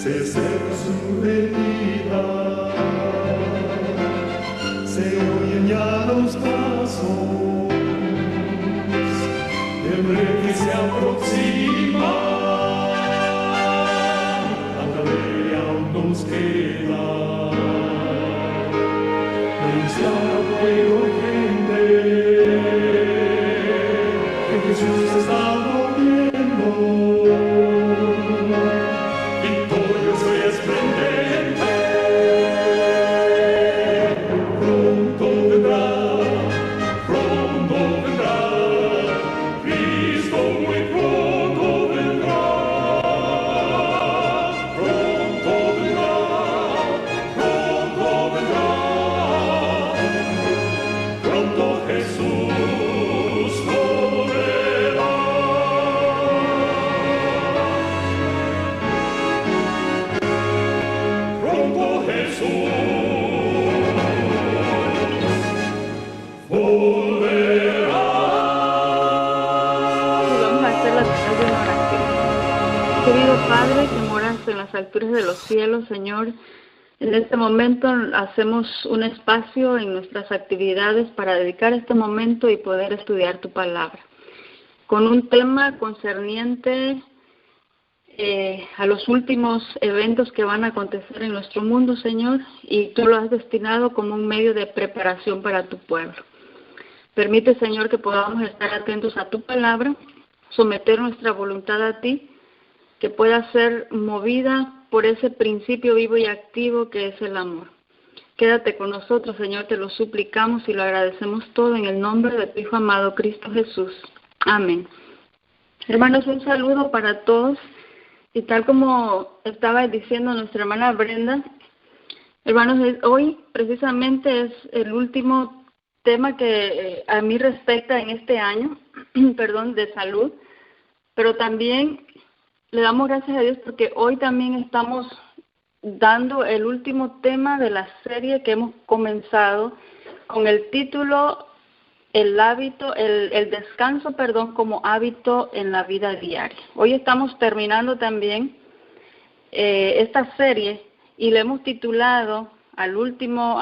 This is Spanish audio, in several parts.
se acerca su venida, se oyen ya los pasos del rey que se aproxima. Tanta ley aún nos queda, anunciar a pueblo y gente que Jesús está volviendo. Querido Padre, que moras en las alturas de los cielos, Señor, en este momento hacemos un espacio en nuestras actividades para dedicar este momento y poder estudiar tu palabra, con un tema concerniente a los últimos eventos que van a acontecer en nuestro mundo, Señor, y tú lo has destinado como un medio de preparación para tu pueblo. Permite, Señor, que podamos estar atentos a tu palabra, someter nuestra voluntad a ti, que pueda ser movida por ese principio vivo y activo que es el amor. Quédate con nosotros, Señor, te lo suplicamos y lo agradecemos todo en el nombre de tu Hijo amado, Cristo Jesús. Amén. Hermanos, un saludo para todos. Y tal como estaba diciendo nuestra hermana Brenda, hermanos, hoy precisamente es el último tema que a mí respecta en este año, de salud, pero también le damos gracias a Dios porque hoy también estamos dando el último tema de la serie que hemos comenzado con el título el descanso como hábito en la vida diaria. Hoy estamos terminando también esta serie y le hemos titulado al último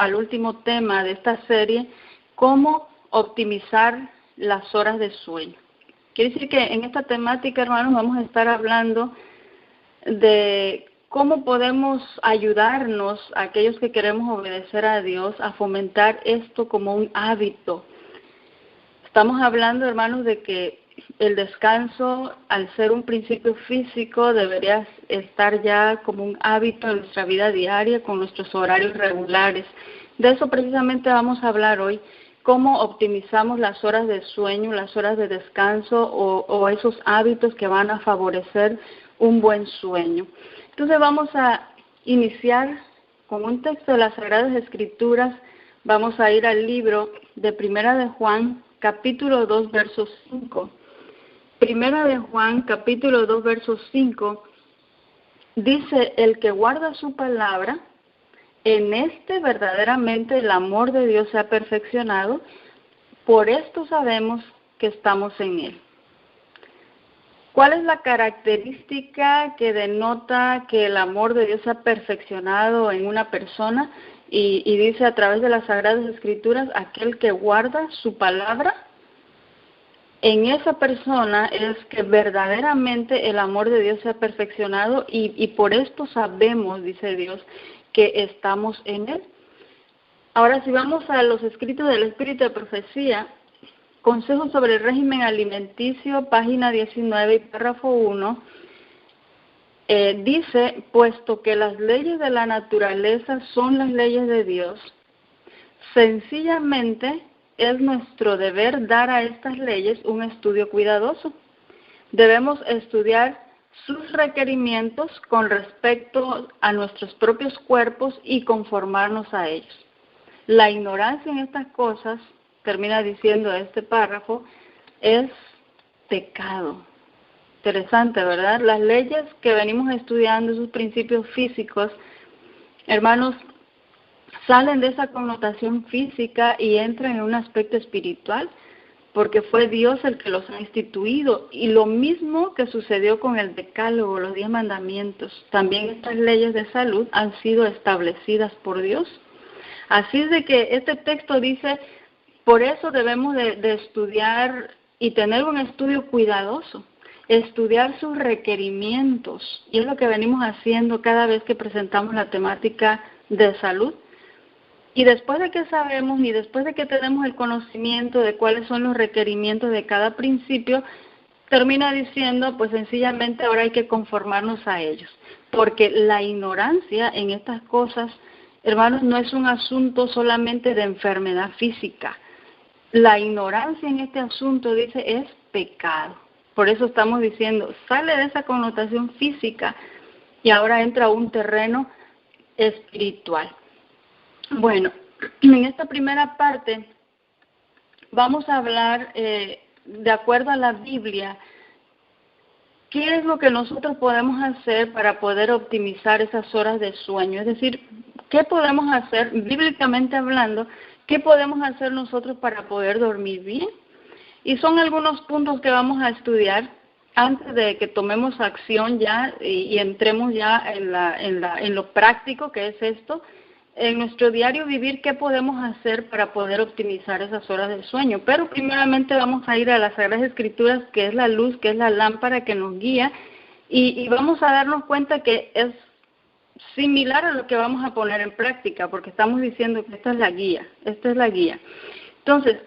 tema de esta serie, cómo optimizar las horas de sueño. Quiere decir que en esta temática, hermanos, vamos a estar hablando de cómo podemos ayudarnos a aquellos que queremos obedecer a Dios a fomentar esto como un hábito. Estamos hablando, hermanos, de que el descanso, al ser un principio físico, debería estar ya como un hábito en nuestra vida diaria, con nuestros horarios regulares. De eso precisamente vamos a hablar hoy, cómo optimizamos las horas de sueño, las horas de descanso o esos hábitos que van a favorecer un buen sueño. Entonces vamos a iniciar con un texto de las Sagradas Escrituras. Vamos a ir al libro de Primera de Juan, capítulo 2, verso 5. Primera de Juan, capítulo 2, verso 5, dice: el que guarda su palabra, en este verdaderamente el amor de Dios se ha perfeccionado, por esto sabemos que estamos en Él. ¿Cuál es la característica que denota que el amor de Dios se ha perfeccionado en una persona? Y dice a través de las Sagradas Escrituras, aquel que guarda su palabra, en esa persona es que verdaderamente el amor de Dios se ha perfeccionado y por esto sabemos, dice Dios, que estamos en Él. Ahora, si vamos a los escritos del Espíritu de Profecía, Consejos sobre el régimen alimenticio, página 19 y párrafo 1, dice: puesto que las leyes de la naturaleza son las leyes de Dios, sencillamente es nuestro deber dar a estas leyes un estudio cuidadoso. Debemos estudiar sus requerimientos con respecto a nuestros propios cuerpos y conformarnos a ellos. La ignorancia en estas cosas, termina diciendo este párrafo, es pecado. Interesante, ¿verdad? Las leyes que venimos estudiando, sus principios físicos, hermanos, salen de esa connotación física y entran en un aspecto espiritual. porque fue Dios el que los ha instituido. Y lo mismo que sucedió con el decálogo, los 10 mandamientos, también estas leyes de salud han sido establecidas por Dios. Así es de que este texto dice, por eso debemos de estudiar y tener un estudio cuidadoso, estudiar sus requerimientos, y es lo que venimos haciendo cada vez que presentamos la temática de salud. Y después de que sabemos y después de que tenemos el conocimiento de cuáles son los requerimientos de cada principio, termina diciendo, pues sencillamente ahora hay que conformarnos a ellos, porque la ignorancia en estas cosas, hermanos, no es un asunto solamente de enfermedad física. La ignorancia en este asunto, dice, es pecado. Por eso estamos diciendo, sale de esa connotación física y ahora entra a un terreno espiritual. Bueno, en esta primera parte vamos a hablar, de acuerdo a la Biblia, qué es lo que nosotros podemos hacer para poder optimizar esas horas de sueño. Es decir, qué podemos hacer, bíblicamente hablando, qué podemos hacer nosotros para poder dormir bien. Y son algunos puntos que vamos a estudiar antes de que tomemos acción ya y entremos ya en lo práctico que es esto. En nuestro diario vivir, ¿qué podemos hacer para poder optimizar esas horas de sueño? Pero primeramente vamos a ir a las Sagradas Escrituras, que es la luz, que es la lámpara que nos guía, y vamos a darnos cuenta que es similar a lo que vamos a poner en práctica, porque estamos diciendo que esta es la guía. Entonces,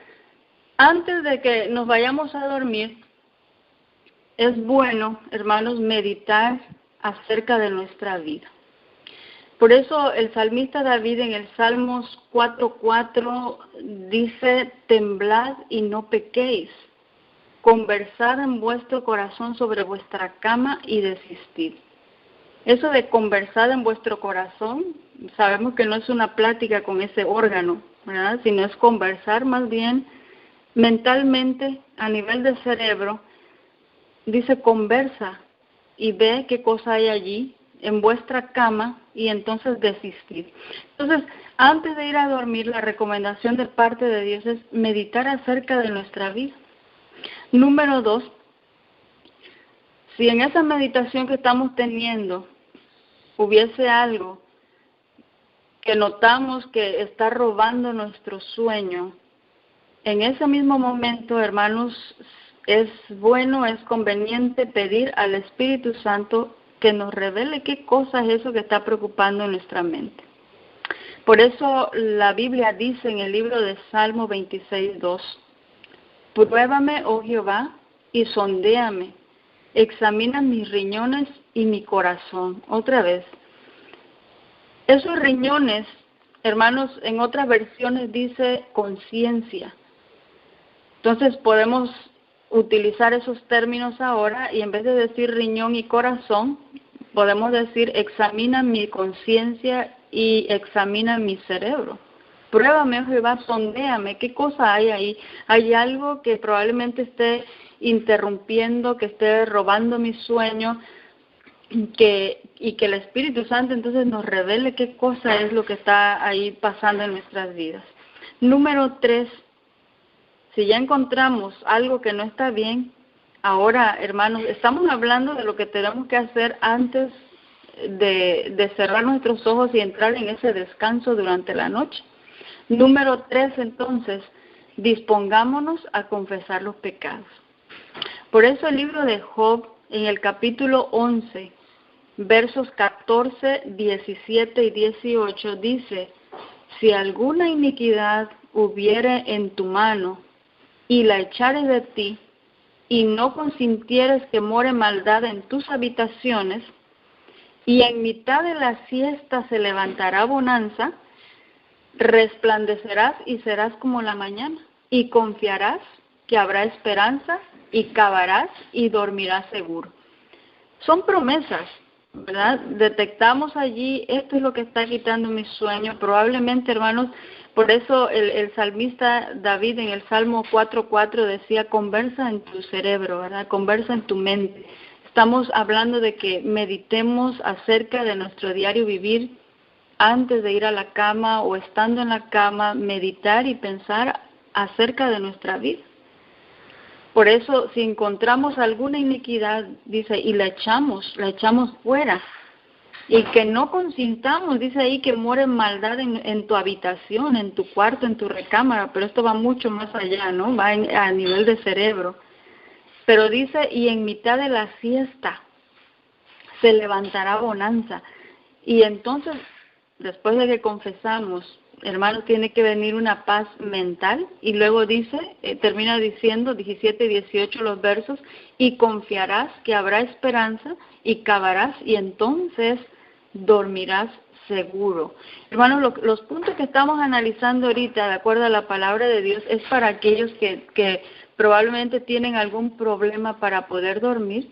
antes de que nos vayamos a dormir, es bueno, hermanos, meditar acerca de nuestra vida. Por eso el salmista David en el Salmos 4:4 dice, temblad y no pequéis, conversad en vuestro corazón sobre vuestra cama y desistid. Eso de conversar en vuestro corazón, sabemos que no es una plática con ese órgano, ¿verdad? Sino es conversar más bien mentalmente a nivel de cerebro. Dice, conversa y ve qué cosa hay allí en vuestra cama y entonces desistir. Entonces, antes de ir a dormir, la recomendación de parte de Dios es meditar acerca de nuestra vida. Número 2, si en esa meditación que estamos teniendo hubiese algo que notamos que está robando nuestro sueño, en ese mismo momento, hermanos, es bueno, es conveniente pedir al Espíritu Santo que nos revele qué cosa es eso que está preocupando en nuestra mente. Por eso la Biblia dice en el libro de Salmo 26:2, pruébame, oh Jehová, y sondéame, examina mis riñones y mi corazón. Otra vez, esos riñones, hermanos, en otras versiones dice conciencia. Entonces podemos utilizar esos términos ahora y en vez de decir riñón y corazón, podemos decir examina mi conciencia y examina mi cerebro. Pruébame, oh Jehová, sondéame, ¿qué cosa hay ahí? Hay algo que probablemente esté interrumpiendo, que esté robando mi sueño, y que el Espíritu Santo entonces nos revele qué cosa es lo que está ahí pasando en nuestras vidas. Número 3, si ya encontramos algo que no está bien, ahora, hermanos, estamos hablando de lo que tenemos que hacer antes de cerrar nuestros ojos y entrar en ese descanso durante la noche. Número 3, entonces, dispongámonos a confesar los pecados. Por eso el libro de Job, en el capítulo 11, versos 14, 17 y 18, dice, si alguna iniquidad hubiere en tu mano, y la echares de ti, y no consintieres que more maldad en tus habitaciones, y en mitad de la siesta se levantará bonanza, resplandecerás y serás como la mañana, y confiarás que habrá esperanza, y cavarás y dormirás seguro. Son promesas, ¿verdad? Detectamos allí, esto es lo que está quitando mi sueño. Probablemente, hermanos, por eso el salmista David en el Salmo 4:4 decía, conversa en tu cerebro, ¿verdad? Conversa en tu mente. Estamos hablando de que meditemos acerca de nuestro diario vivir antes de ir a la cama o estando en la cama, meditar y pensar acerca de nuestra vida. Por eso, si encontramos alguna iniquidad, dice, y la echamos fuera. Y que no consintamos, dice ahí, que more maldad en tu habitación, en tu cuarto, en tu recámara, pero esto va mucho más allá, ¿no? Va a nivel de cerebro. Pero dice, y en mitad de la siesta se levantará bonanza. Y entonces, después de que confesamos, hermanos, tiene que venir una paz mental, y luego dice, termina diciendo, 17 y 18 los versos, y confiarás que habrá esperanza, y cavarás, y entonces dormirás seguro. Hermanos, los puntos que estamos analizando ahorita, de acuerdo a la palabra de Dios, es para aquellos que probablemente tienen algún problema para poder dormir,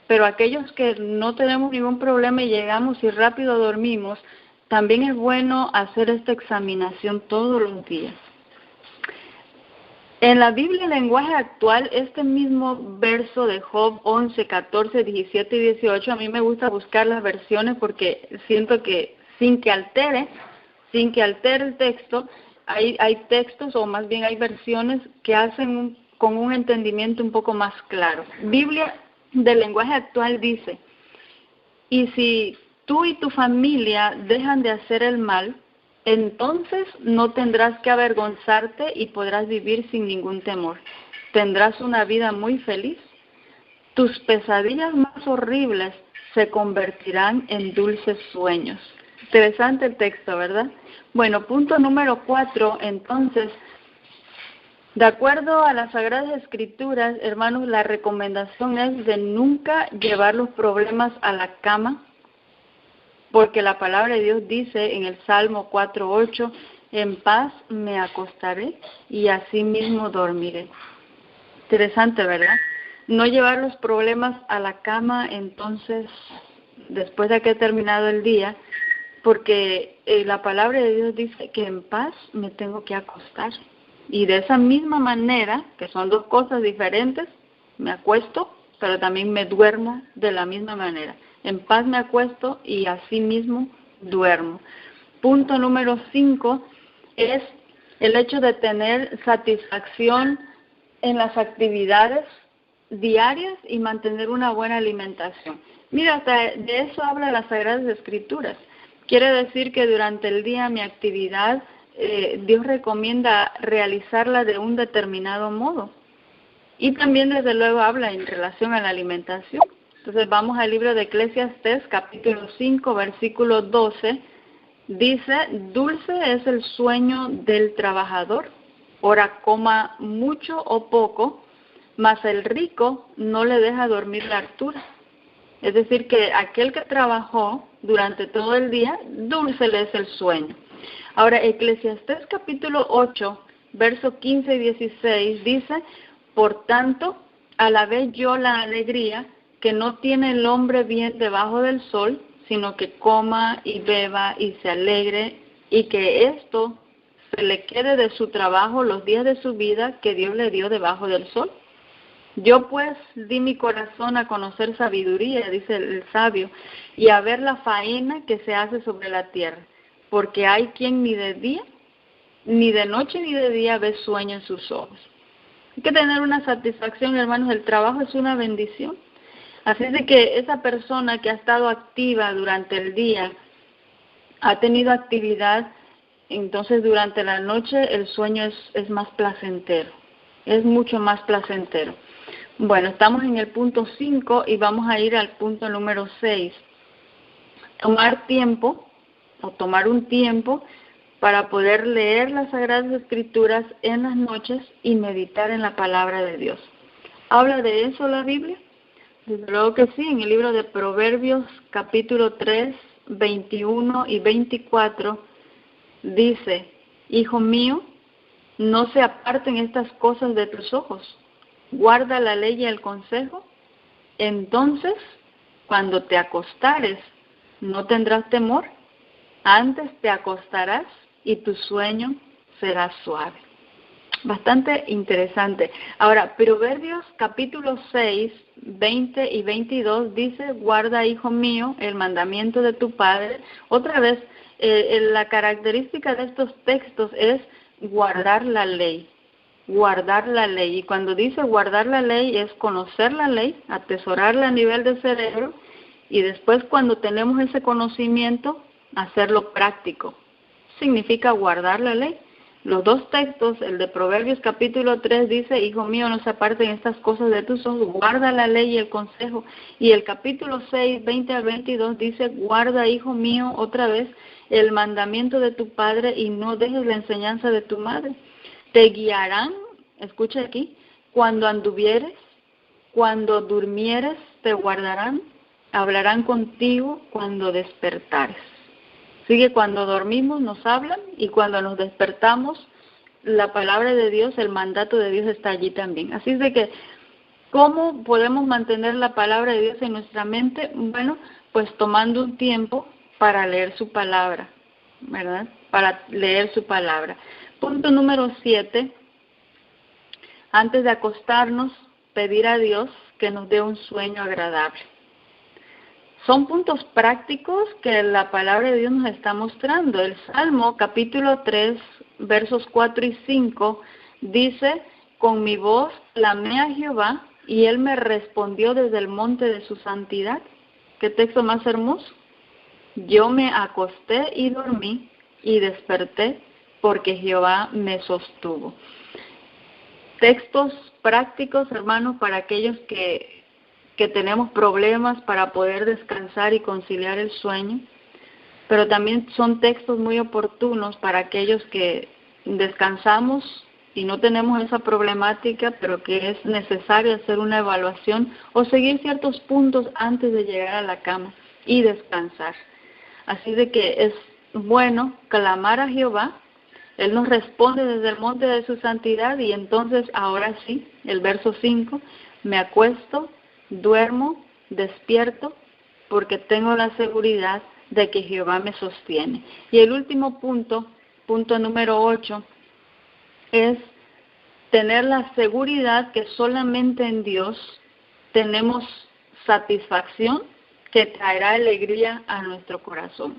pero aquellos que no tenemos ningún problema y llegamos y rápido dormimos, también es bueno hacer esta examinación todos los días. En la Biblia, en lenguaje actual, este mismo verso de Job 11, 14, 17 y 18, a mí me gusta buscar las versiones porque siento que sin que altere el texto, hay textos, o más bien hay versiones que hacen con un entendimiento un poco más claro. Biblia del lenguaje actual dice, y si tú y tu familia dejan de hacer el mal, entonces no tendrás que avergonzarte y podrás vivir sin ningún temor. Tendrás una vida muy feliz. Tus pesadillas más horribles se convertirán en dulces sueños. Interesante el texto, ¿verdad? Bueno, punto número 4, entonces, de acuerdo a las Sagradas Escrituras, hermanos, la recomendación es de nunca llevar los problemas a la cama, porque la palabra de Dios dice en el Salmo 4:8, en paz me acostaré y así mismo dormiré. Interesante, ¿verdad? No llevar los problemas a la cama, entonces, después de que he terminado el día, porque la palabra de Dios dice que en paz me tengo que acostar. Y de esa misma manera, que son dos cosas diferentes, me acuesto, pero también me duermo de la misma manera. En paz me acuesto y así mismo duermo. Punto número 5 es el hecho de tener satisfacción en las actividades diarias y mantener una buena alimentación. Mira, hasta de eso habla las Sagradas Escrituras. Quiere decir que durante el día mi actividad, Dios recomienda realizarla de un determinado modo. Y también, desde luego, habla en relación a la alimentación. Entonces vamos al libro de Eclesiastés, capítulo 5, versículo 12. Dice, dulce es el sueño del trabajador, ora coma mucho o poco, mas el rico no le deja dormir la hartura. Es decir, que aquel que trabajó durante todo el día, dulce le es el sueño. Ahora, Eclesiastés capítulo 8, verso 15 y 16 dice, por tanto, alabé yo la alegría que no tiene el hombre bien debajo del sol, sino que coma y beba y se alegre, y que esto se le quede de su trabajo los días de su vida que Dios le dio debajo del sol. Yo pues di mi corazón a conocer sabiduría, dice el sabio, y a ver la faena que se hace sobre la tierra, porque hay quien ni de día, ni de noche, ni de día ve sueño en sus ojos. Hay que tener una satisfacción, hermanos, el trabajo es una bendición. Así es de que esa persona que ha estado activa durante el día, ha tenido actividad, entonces durante la noche el sueño es más placentero, es mucho más placentero. Bueno, estamos en el punto 5 y vamos a ir al punto número 6. Tomar un tiempo para poder leer las Sagradas Escrituras en las noches y meditar en la palabra de Dios. ¿Habla de eso la Biblia? Desde luego que sí, en el libro de Proverbios, capítulo 3, 21 y 24, dice, Hijo mío, no se aparten estas cosas de tus ojos, guarda la ley y el consejo, entonces, cuando te acostares, no tendrás temor, antes te acostarás y tu sueño será suave. Bastante interesante. Ahora, Proverbios capítulo 6, 20 y 22 dice, guarda, hijo mío, el mandamiento de tu padre. Otra vez, la característica de estos textos es guardar la ley. guardar la ley. Y cuando dice guardar la ley es conocer la ley, atesorarla a nivel de cerebro, y después cuando tenemos ese conocimiento, hacerlo práctico. Significa guardar la ley. Los dos textos, el de Proverbios capítulo 3 dice, hijo mío, no se aparten estas cosas de tus ojos, guarda la ley y el consejo. Y el capítulo 6, 20 al 22 dice, guarda, hijo mío, otra vez, el mandamiento de tu padre y no dejes la enseñanza de tu madre. Te guiarán, escucha aquí, cuando anduvieres, cuando durmieres, te guardarán, hablarán contigo cuando despertares. Sigue, cuando dormimos nos hablan y cuando nos despertamos, la palabra de Dios, el mandato de Dios está allí también. Así es de que, ¿cómo podemos mantener la palabra de Dios en nuestra mente? Bueno, pues tomando un tiempo para leer su palabra, ¿verdad? Para leer su palabra. Punto número 7, antes de acostarnos, pedir a Dios que nos dé un sueño agradable. Son puntos prácticos que la palabra de Dios nos está mostrando. El Salmo capítulo 3, versos 4 y 5 dice, con mi voz clamé a Jehová y Él me respondió desde el monte de su santidad. ¿Qué texto más hermoso? Yo me acosté y dormí y desperté porque Jehová me sostuvo. Textos prácticos, hermanos, para aquellos que tenemos problemas para poder descansar y conciliar el sueño, pero también son textos muy oportunos para aquellos que descansamos y no tenemos esa problemática, pero que es necesario hacer una evaluación o seguir ciertos puntos antes de llegar a la cama y descansar. Así de que es bueno clamar a Jehová, Él nos responde desde el monte de su santidad y entonces ahora sí, el verso 5, me acuesto, duermo, despierto, porque tengo la seguridad de que Jehová me sostiene. Y el último punto, punto número 8, es tener la seguridad que solamente en Dios tenemos satisfacción que traerá alegría a nuestro corazón.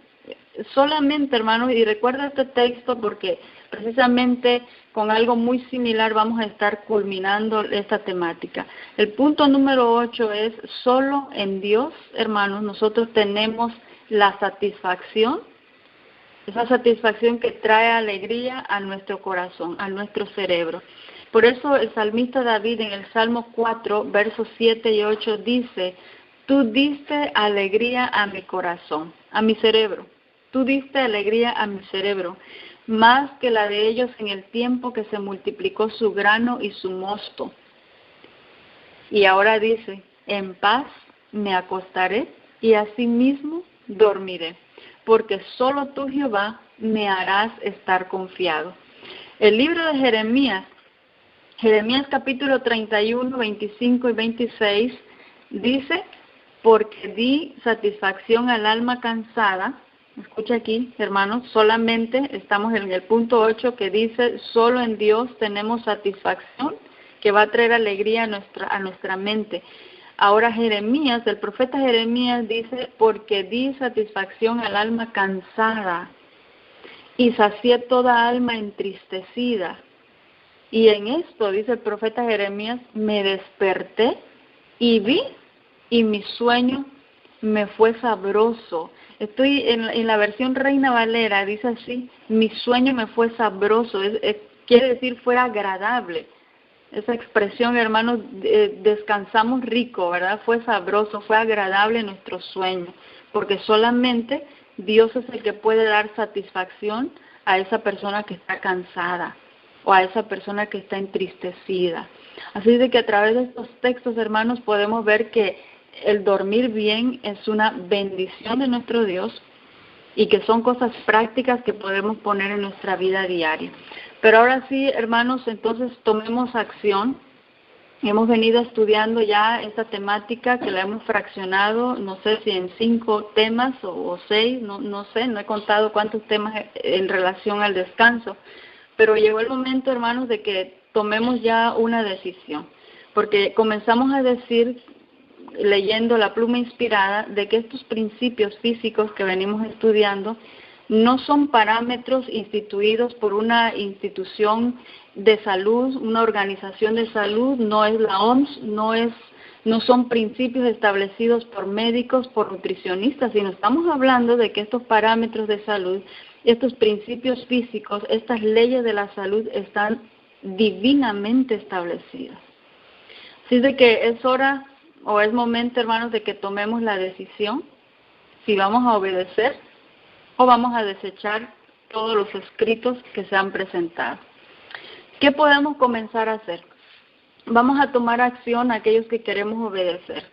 Solamente, hermanos, y recuerda este texto porque precisamente con algo muy similar vamos a estar culminando esta temática. El punto número 8 es, solo en Dios, hermanos, nosotros tenemos la satisfacción, esa satisfacción que trae alegría a nuestro corazón, a nuestro cerebro. Por eso el salmista David en el Salmo 4, versos 7 y 8 dice, tú diste alegría a mi corazón, a mi cerebro. Tú diste alegría a mi cerebro, más que la de ellos en el tiempo que se multiplicó su grano y su mosto. Y ahora dice, en paz me acostaré y asimismo dormiré, porque solo tú, Jehová, me harás estar confiado. El libro de Jeremías capítulo 31, 25 y 26, dice, porque di satisfacción al alma cansada. Escucha aquí, hermanos, solamente estamos en el punto 8 que dice, solo en Dios tenemos satisfacción que va a traer alegría a nuestra mente. Ahora Jeremías, el profeta Jeremías dice, porque di satisfacción al alma cansada y sacié toda alma entristecida. Y en esto, dice el profeta Jeremías, me desperté y vi y mi sueño me fue sabroso. Estoy en la versión Reina Valera, dice así, mi sueño me fue sabroso, quiere decir fue agradable. Esa expresión, hermanos, descansamos rico, ¿verdad? Fue sabroso, fue agradable nuestro sueño, porque solamente Dios es el que puede dar satisfacción a esa persona que está cansada o a esa persona que está entristecida. Así de que a través de estos textos, hermanos, podemos ver que el dormir bien es una bendición de nuestro Dios y que son cosas prácticas que podemos poner en nuestra vida diaria. Pero ahora sí, hermanos, entonces tomemos acción. Hemos venido estudiando ya esta temática que la hemos fraccionado, no sé si en 5 temas o 6, no sé, no he contado cuántos temas en relación al descanso. Pero llegó el momento, hermanos, de que tomemos ya una decisión. Porque comenzamos a decir, leyendo la pluma inspirada, de que estos principios físicos que venimos estudiando no son parámetros instituidos por una institución de salud, una organización de salud, no es la OMS, no son principios establecidos por médicos, por nutricionistas, sino estamos hablando de que estos parámetros de salud, estos principios físicos, estas leyes de la salud están divinamente establecidas. Así de que es hora o es momento, hermanos, de que tomemos la decisión si vamos a obedecer o vamos a desechar todos los escritos que se han presentado. ¿Qué podemos comenzar a hacer? Vamos a tomar acción aquellos que queremos obedecer.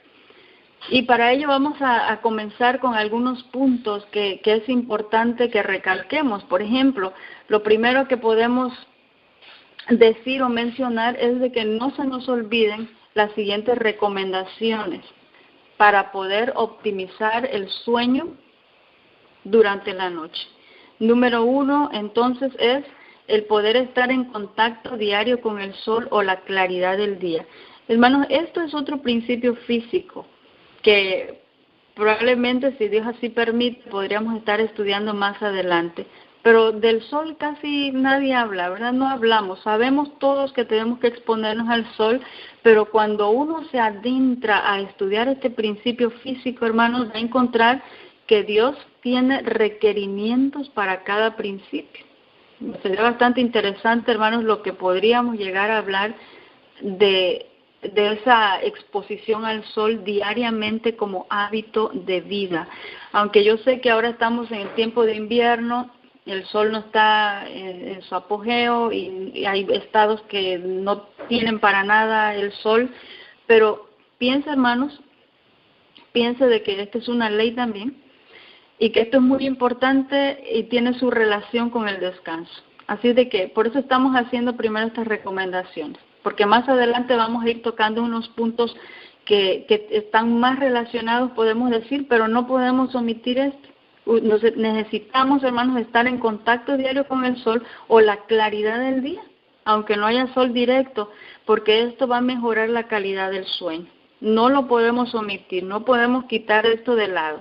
Y para ello vamos a comenzar con algunos puntos que es importante que recalquemos. Por ejemplo, lo primero que podemos decir o mencionar es de que no se nos olviden las siguientes recomendaciones para poder optimizar el sueño durante la noche. Número 1, entonces, es el poder estar en contacto diario con el sol o la claridad del día. Hermanos, esto es otro principio físico que probablemente, si Dios así permite, podríamos estar estudiando más adelante. Pero del sol casi nadie habla, ¿verdad? No hablamos. Sabemos todos que tenemos que exponernos al sol, pero cuando uno se adentra a estudiar este principio físico, hermanos, va a encontrar que Dios tiene requerimientos para cada principio. Sería bastante interesante, hermanos, lo que podríamos llegar a hablar de esa exposición al sol diariamente como hábito de vida. Aunque yo sé que ahora estamos en el tiempo de invierno, el sol no está en su apogeo y hay estados que no tienen para nada el sol, pero piensa, hermanos, piensa de que esta es una ley también y que esto es muy importante y tiene su relación con el descanso. Así de que por eso estamos haciendo primero estas recomendaciones, porque más adelante vamos a ir tocando unos puntos que están más relacionados, podemos decir, pero no podemos omitir esto. Necesitamos, hermanos, estar en contacto diario con el sol o la claridad del día, aunque no haya sol directo, porque esto va a mejorar la calidad del sueño. No lo podemos omitir, no podemos quitar esto de lado.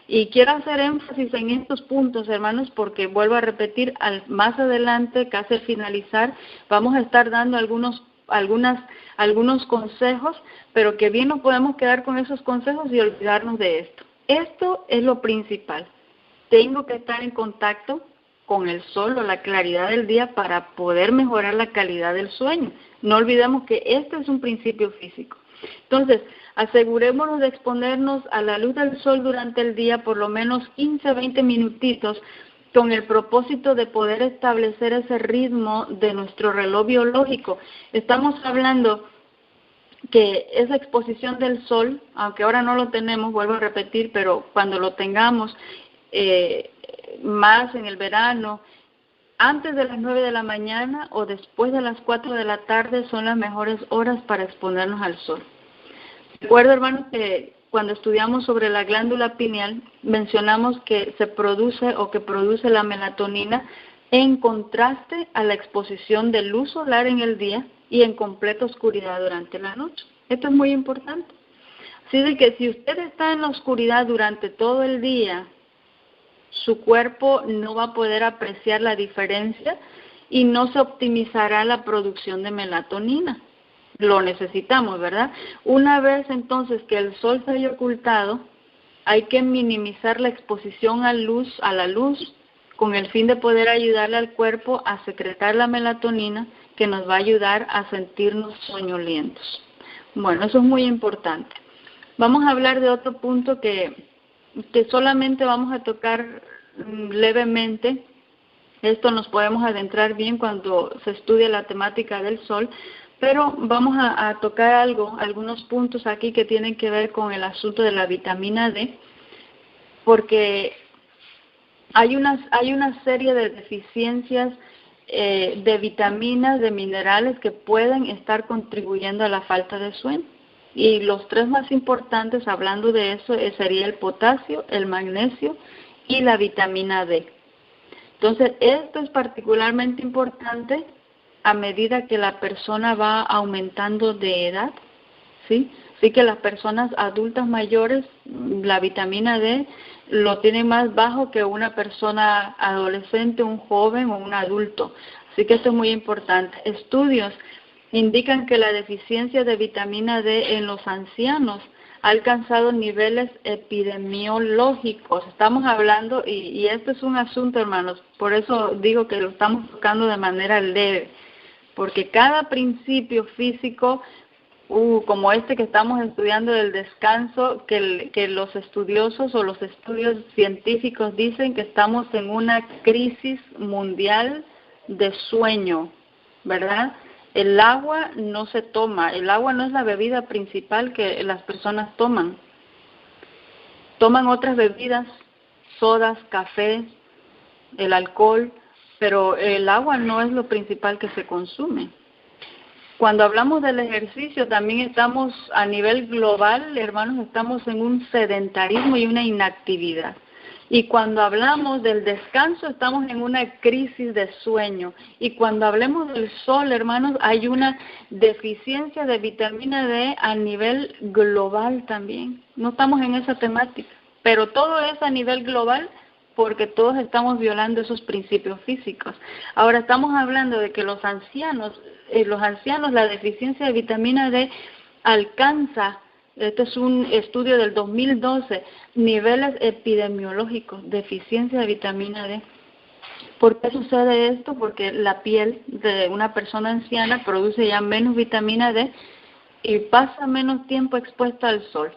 Y quiero hacer énfasis en estos puntos, hermanos, porque vuelvo a repetir, más adelante, casi al finalizar, vamos a estar dando algunos consejos, pero que bien no podemos quedar con esos consejos y olvidarnos de esto. Esto es lo principal. Tengo que estar en contacto con el sol o la claridad del día para poder mejorar la calidad del sueño. No olvidemos que este es un principio físico. Entonces, asegurémonos de exponernos a la luz del sol durante el día por lo menos 15 a 20 minutitos con el propósito de poder establecer ese ritmo de nuestro reloj biológico. Estamos hablando que esa exposición del sol, aunque ahora no lo tenemos, vuelvo a repetir, pero cuando lo tengamos más en el verano, antes de las 9 de la mañana o después de las 4 de la tarde son las mejores horas para exponernos al sol. Recuerdo, hermanos, que cuando estudiamos sobre la glándula pineal, mencionamos que se produce o que produce la melatonina en contraste a la exposición de luz solar en el día y en completa oscuridad durante la noche. Esto es muy importante. Así de que si usted está en la oscuridad durante todo el día, su cuerpo no va a poder apreciar la diferencia y no se optimizará la producción de melatonina. Lo necesitamos, ¿verdad? Una vez entonces que el sol se haya ocultado, hay que minimizar la exposición a la luz, con el fin de poder ayudarle al cuerpo a secretar la melatonina que nos va a ayudar a sentirnos soñolientos. Bueno, eso es muy importante. Vamos a hablar de otro punto que solamente vamos a tocar levemente. Esto nos podemos adentrar bien cuando se estudia la temática del sol, pero vamos a tocar algunos puntos aquí que tienen que ver con el asunto de la vitamina D, porque hay una serie de deficiencias de vitaminas, de minerales que pueden estar contribuyendo a la falta de sueño. Y los tres más importantes, hablando de eso, sería el potasio, el magnesio y la vitamina D. Entonces, esto es particularmente importante a medida que la persona va aumentando de edad, ¿sí? Así que las personas adultas mayores, la vitamina D lo tienen más bajo que una persona adolescente, un joven o un adulto. Así que esto es muy importante. Estudios indican que la deficiencia de vitamina D en los ancianos ha alcanzado niveles epidemiológicos. Estamos hablando, y esto es un asunto, hermanos, por eso digo que lo estamos tocando de manera leve, porque cada principio físico, como este que estamos estudiando del descanso, que los estudiosos o los estudios científicos dicen que estamos en una crisis mundial de sueño, ¿verdad? El agua no se toma, el agua no es la bebida principal que las personas toman. Toman otras bebidas, sodas, café, el alcohol, pero el agua no es lo principal que se consume. Cuando hablamos del ejercicio, también estamos a nivel global, hermanos, estamos en un sedentarismo y una inactividad. Y cuando hablamos del descanso, estamos en una crisis de sueño. Y cuando hablemos del sol, hermanos, hay una deficiencia de vitamina D a nivel global también. No estamos en esa temática, pero todo es a nivel global porque todos estamos violando esos principios físicos. Ahora estamos hablando de que los ancianos, la deficiencia de vitamina D alcanza, este es un estudio del 2012, niveles epidemiológicos, deficiencia de vitamina D. ¿Por qué sucede esto? Porque la piel de una persona anciana produce ya menos vitamina D y pasa menos tiempo expuesta al sol.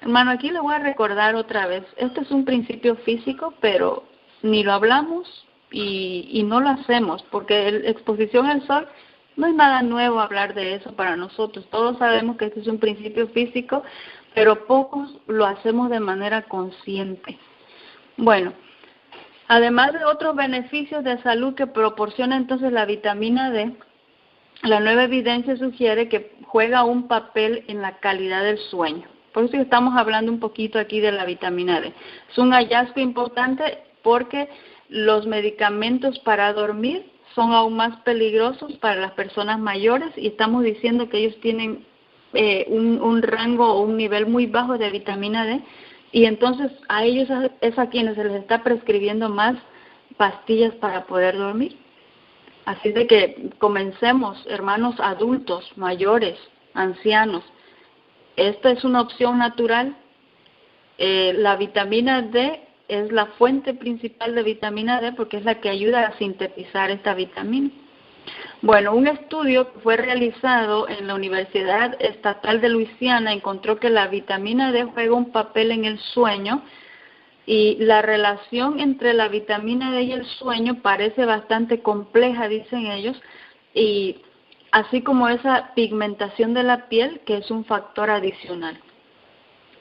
Hermano, aquí le voy a recordar otra vez, este es un principio físico, pero ni lo hablamos y no lo hacemos, porque la exposición al sol no es nada nuevo hablar de eso para nosotros. Todos sabemos que este es un principio físico, pero pocos lo hacemos de manera consciente. Bueno, además de otros beneficios de salud que proporciona entonces la vitamina D, la nueva evidencia sugiere que juega un papel en la calidad del sueño. Por eso estamos hablando un poquito aquí de la vitamina D. Es un hallazgo importante porque los medicamentos para dormir son aún más peligrosos para las personas mayores y estamos diciendo que ellos tienen un rango o un nivel muy bajo de vitamina D y entonces a ellos es a quienes se les está prescribiendo más pastillas para poder dormir. Así de que comencemos, hermanos adultos, mayores, ancianos. Esta es una opción natural. La vitamina D es la fuente principal de vitamina D porque es la que ayuda a sintetizar esta vitamina. Bueno, un estudio que fue realizado en la Universidad Estatal de Luisiana encontró que la vitamina D juega un papel en el sueño y la relación entre la vitamina D y el sueño parece bastante compleja, dicen ellos, y así como esa pigmentación de la piel, que es un factor adicional.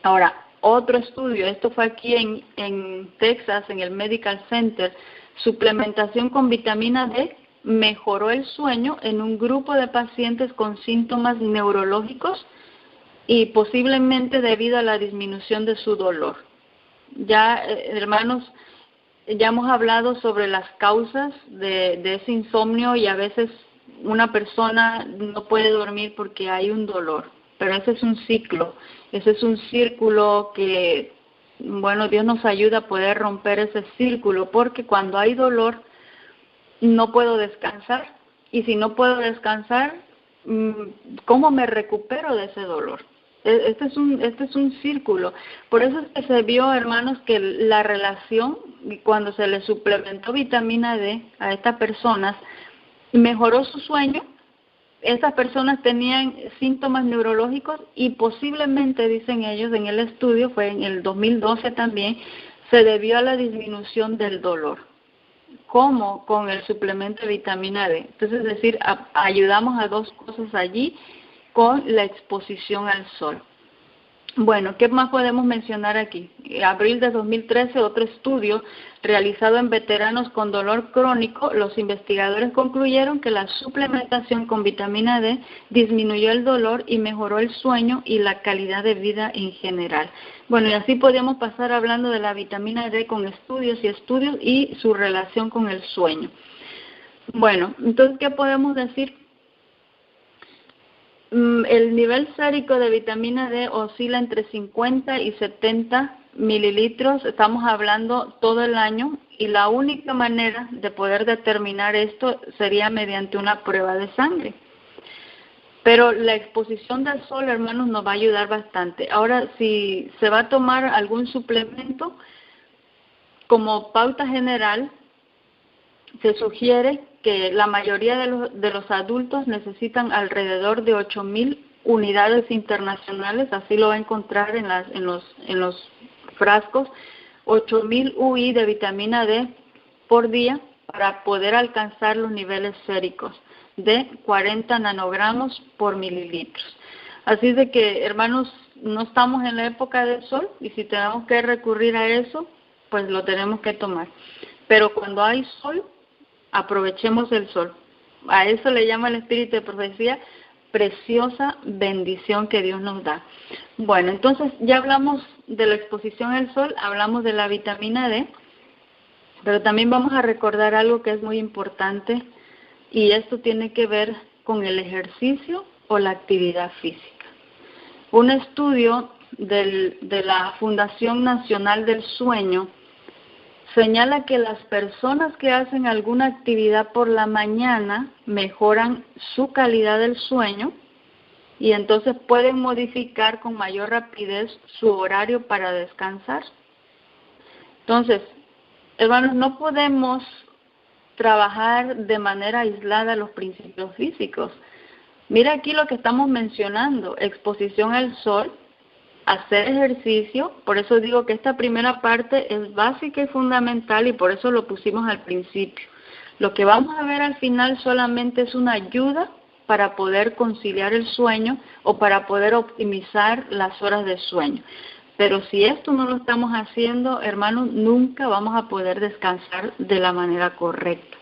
Ahora, otro estudio, esto fue aquí en Texas, en el Medical Center, suplementación con vitamina D mejoró el sueño en un grupo de pacientes con síntomas neurológicos y posiblemente debido a la disminución de su dolor. Ya, hermanos, ya hemos hablado sobre las causas de ese insomnio y a veces una persona no puede dormir porque hay un dolor, pero ese es un ciclo, ese es un círculo que, bueno, Dios nos ayuda a poder romper ese círculo, porque cuando hay dolor no puedo descansar, y si no puedo descansar, ¿cómo me recupero de ese dolor? Este es un círculo. Por eso es que se vio, hermanos, que la relación, cuando se le suplementó vitamina D a estas personas, mejoró su sueño. Estas personas tenían síntomas neurológicos y posiblemente, dicen ellos en el estudio, fue en el 2012 también, se debió a la disminución del dolor. ¿Cómo? Con el suplemento de vitamina D. Entonces, es decir, ayudamos a dos cosas allí con la exposición al sol. Bueno, ¿qué más podemos mencionar aquí? En abril de 2013, otro estudio realizado en veteranos con dolor crónico, los investigadores concluyeron que la suplementación con vitamina D disminuyó el dolor y mejoró el sueño y la calidad de vida en general. Bueno, y así podemos pasar hablando de la vitamina D con estudios y su relación con el sueño. Bueno, entonces, ¿qué podemos decir? El nivel sérico de vitamina D oscila entre 50 y 70 mililitros, estamos hablando todo el año, y la única manera de poder determinar esto sería mediante una prueba de sangre. Pero la exposición del sol, hermanos, nos va a ayudar bastante. Ahora, si se va a tomar algún suplemento, como pauta general, se sugiere que la mayoría de los adultos necesitan alrededor de 8,000 unidades internacionales, así lo va a encontrar en los frascos, 8,000 UI de vitamina D por día para poder alcanzar los niveles séricos de 40 nanogramos por mililitros. Así de que, hermanos, no estamos en la época del sol y si tenemos que recurrir a eso, pues lo tenemos que tomar. Pero cuando hay sol, aprovechemos el sol. A eso le llama el espíritu de profecía, preciosa bendición que Dios nos da. Bueno, entonces ya hablamos de la exposición al sol, hablamos de la vitamina D, pero también vamos a recordar algo que es muy importante, y esto tiene que ver con el ejercicio o la actividad física. Un estudio de la Fundación Nacional del Sueño señala que las personas que hacen alguna actividad por la mañana mejoran su calidad del sueño y entonces pueden modificar con mayor rapidez su horario para descansar. Entonces, hermanos, no podemos trabajar de manera aislada los principios físicos. Mira aquí lo que estamos mencionando: exposición al sol, hacer ejercicio. Por eso digo que esta primera parte es básica y fundamental y por eso lo pusimos al principio. Lo que vamos a ver al final solamente es una ayuda para poder conciliar el sueño o para poder optimizar las horas de sueño. Pero si esto no lo estamos haciendo, hermanos, nunca vamos a poder descansar de la manera correcta.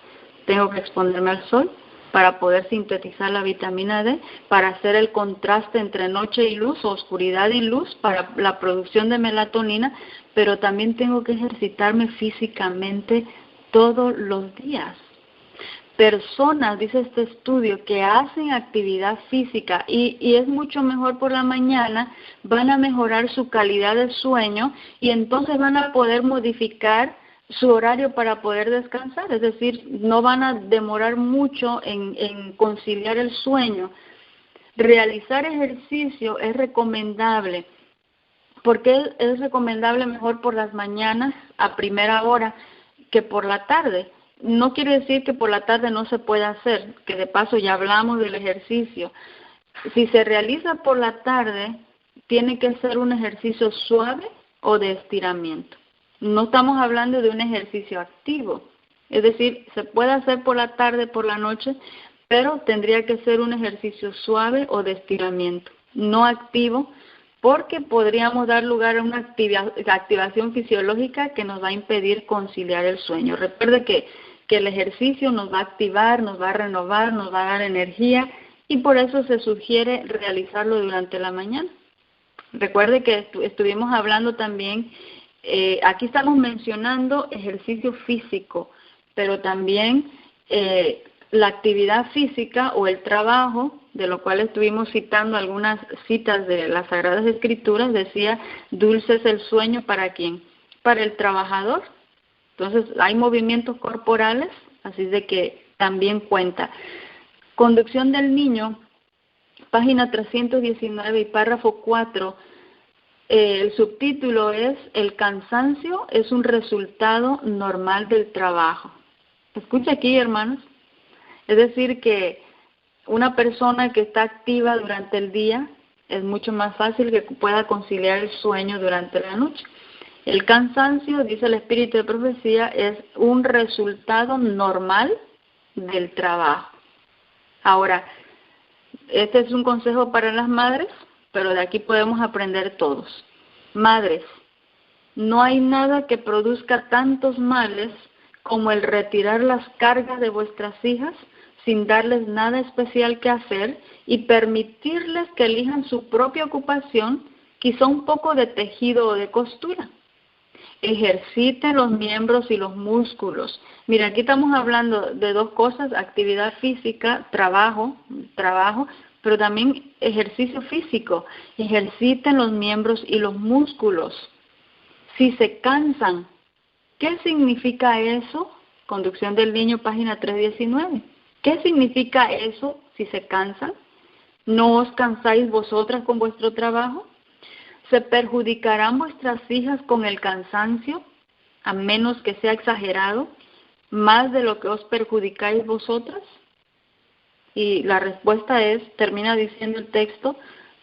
Tengo que exponerme al sol para poder sintetizar la vitamina D, para hacer el contraste entre noche y luz, oscuridad y luz, para la producción de melatonina, pero también tengo que ejercitarme físicamente todos los días. Personas, dice este estudio, que hacen actividad física y es mucho mejor por la mañana, van a mejorar su calidad de sueño y entonces van a poder modificar su horario para poder descansar, es decir, no van a demorar mucho en conciliar el sueño. Realizar ejercicio es recomendable. ¿Por qué es recomendable mejor por las mañanas a primera hora que por la tarde? No quiere decir que por la tarde no se pueda hacer, que de paso ya hablamos del ejercicio. Si se realiza por la tarde, tiene que ser un ejercicio suave o de estiramiento. No estamos hablando de un ejercicio activo, es decir, se puede hacer por la tarde, por la noche, pero tendría que ser un ejercicio suave o de estiramiento, no activo, porque podríamos dar lugar a una activación fisiológica que nos va a impedir conciliar el sueño. Recuerde que el ejercicio nos va a activar, nos va a renovar, nos va a dar energía y por eso se sugiere realizarlo durante la mañana. Recuerde que estuvimos hablando también, aquí estamos mencionando ejercicio físico, pero también la actividad física o el trabajo, de lo cual estuvimos citando algunas citas de las Sagradas Escrituras, decía, dulce es el sueño ¿para quién? Para el trabajador. Entonces, hay movimientos corporales, así de que también cuenta. Conducción del niño, página 319 y párrafo 4, el subtítulo es: el cansancio es un resultado normal del trabajo. Escucha aquí, hermanos. Es decir, que una persona que está activa durante el día es mucho más fácil que pueda conciliar el sueño durante la noche. El cansancio, dice el espíritu de profecía, es un resultado normal del trabajo. Ahora, este es un consejo para las madres, pero de aquí podemos aprender todos. Madres, no hay nada que produzca tantos males como el retirar las cargas de vuestras hijas sin darles nada especial que hacer y permitirles que elijan su propia ocupación, quizá un poco de tejido o de costura. Ejerciten los miembros y los músculos. Mira, aquí estamos hablando de dos cosas: actividad física, trabajo, pero también ejercicio físico. Ejerciten los miembros y los músculos. Si se cansan, ¿qué significa eso? Conducción del Niño, página 319. ¿Qué significa eso si se cansan? ¿No os cansáis vosotras con vuestro trabajo? ¿Se perjudicarán vuestras hijas con el cansancio, a menos que sea exagerado, más de lo que os perjudicáis vosotras? Y la respuesta es, termina diciendo el texto,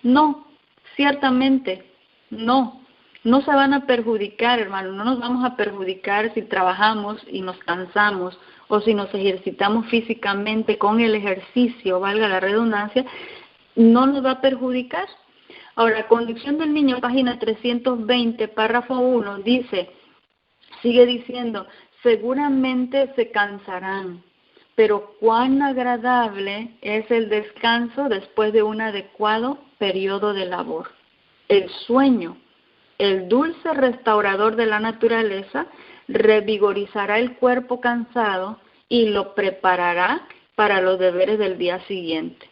no, ciertamente, no se van a perjudicar, hermano, no nos vamos a perjudicar si trabajamos y nos cansamos, o si nos ejercitamos físicamente con el ejercicio, valga la redundancia, no nos va a perjudicar. Ahora, Conducción del Niño, página 320, párrafo 1, sigue diciendo, seguramente se cansarán, pero cuán agradable es el descanso después de un adecuado periodo de labor. El sueño, el dulce restaurador de la naturaleza, revigorizará el cuerpo cansado y lo preparará para los deberes del día siguiente.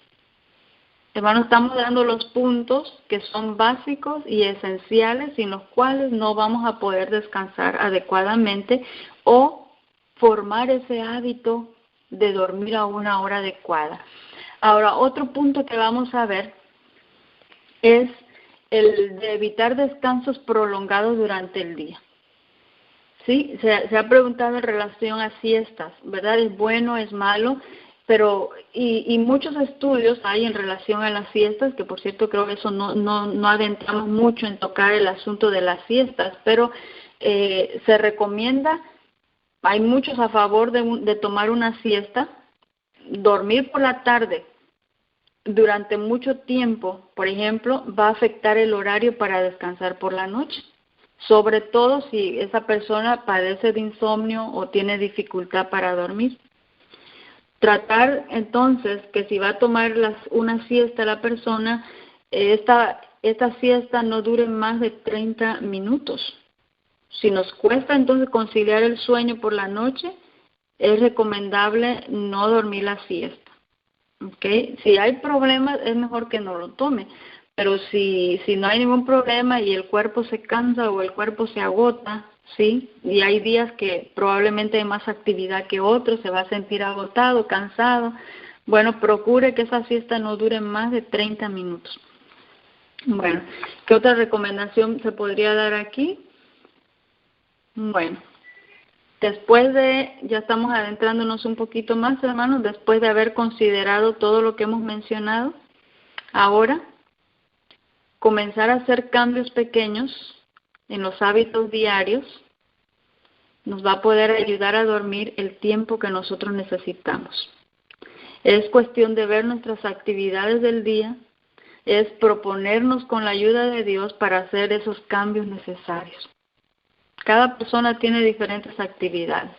Hermanos, estamos dando los puntos que son básicos y esenciales sin los cuales no vamos a poder descansar adecuadamente o formar ese hábito de dormir a una hora adecuada. Ahora, otro punto que vamos a ver es el de evitar descansos prolongados durante el día. Sí, se ha preguntado en relación a siestas, ¿verdad? ¿Es bueno, es malo? Pero, y muchos estudios hay en relación a las siestas, que por cierto creo que eso no adentramos mucho en tocar el asunto de las siestas, pero se recomienda, hay muchos a favor de tomar una siesta, dormir por la tarde durante mucho tiempo, por ejemplo, va a afectar el horario para descansar por la noche, sobre todo si esa persona padece de insomnio o tiene dificultad para dormir. Tratar entonces que si va a tomar una siesta la persona, esta siesta no dure más de 30 minutos. Si nos cuesta entonces conciliar el sueño por la noche, es recomendable no dormir la siesta. ¿Okay? Si hay problemas, es mejor que no lo tome. Pero si no hay ningún problema y el cuerpo se cansa o el cuerpo se agota, ¿sí? Y hay días que probablemente hay más actividad que otros, se va a sentir agotado, cansado. Bueno, procure que esa siesta no dure más de 30 minutos. Bueno, ¿qué otra recomendación se podría dar aquí? Bueno, ya estamos adentrándonos un poquito más, hermanos, después de haber considerado todo lo que hemos mencionado. Ahora, comenzar a hacer cambios pequeños en los hábitos diarios nos va a poder ayudar a dormir el tiempo que nosotros necesitamos. Es cuestión de ver nuestras actividades del día, es proponernos con la ayuda de Dios para hacer esos cambios necesarios. Cada persona tiene diferentes actividades.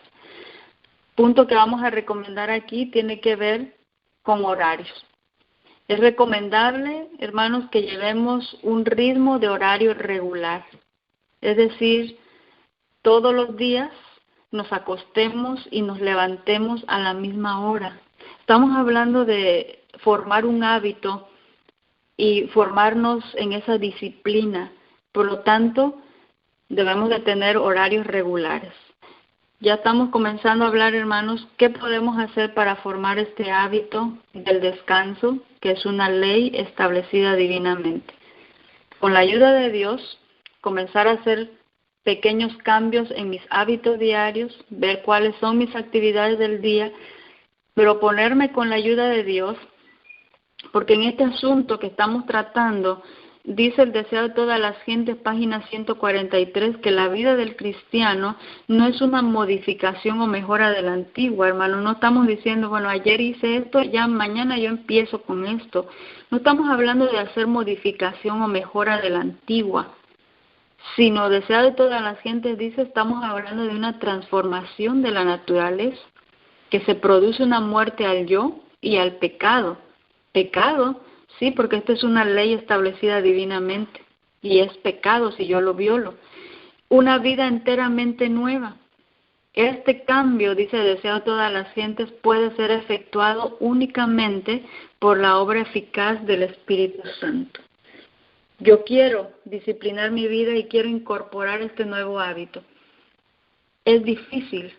Punto que vamos a recomendar aquí tiene que ver con horarios. Es recomendable, hermanos, que llevemos un ritmo de horario regular. Es decir, todos los días nos acostemos y nos levantemos a la misma hora. Estamos hablando de formar un hábito y formarnos en esa disciplina. Por lo tanto, debemos de tener horarios regulares. Ya estamos comenzando a hablar, hermanos, qué podemos hacer para formar este hábito del descanso, que es una ley establecida divinamente. Con la ayuda de Dios, comenzar a hacer pequeños cambios en mis hábitos diarios, ver cuáles son mis actividades del día, pero ponerme con la ayuda de Dios, porque en este asunto que estamos tratando, dice el deseo de todas las gentes, página 143, que la vida del cristiano no es una modificación o mejora de la antigua, hermano. No estamos diciendo, bueno, ayer hice esto, ya mañana yo empiezo con esto. No estamos hablando de hacer modificación o mejora de la antigua, sino deseo de todas las gentes, dice, estamos hablando de una transformación de la naturaleza, que se produce una muerte al yo y al pecado. Pecado, sí, porque esta es una ley establecida divinamente y es pecado si yo lo violo. Una vida enteramente nueva. Este cambio, dice deseo de todas las gentes, puede ser efectuado únicamente por la obra eficaz del Espíritu Santo. Yo quiero disciplinar mi vida y quiero incorporar este nuevo hábito. Es difícil.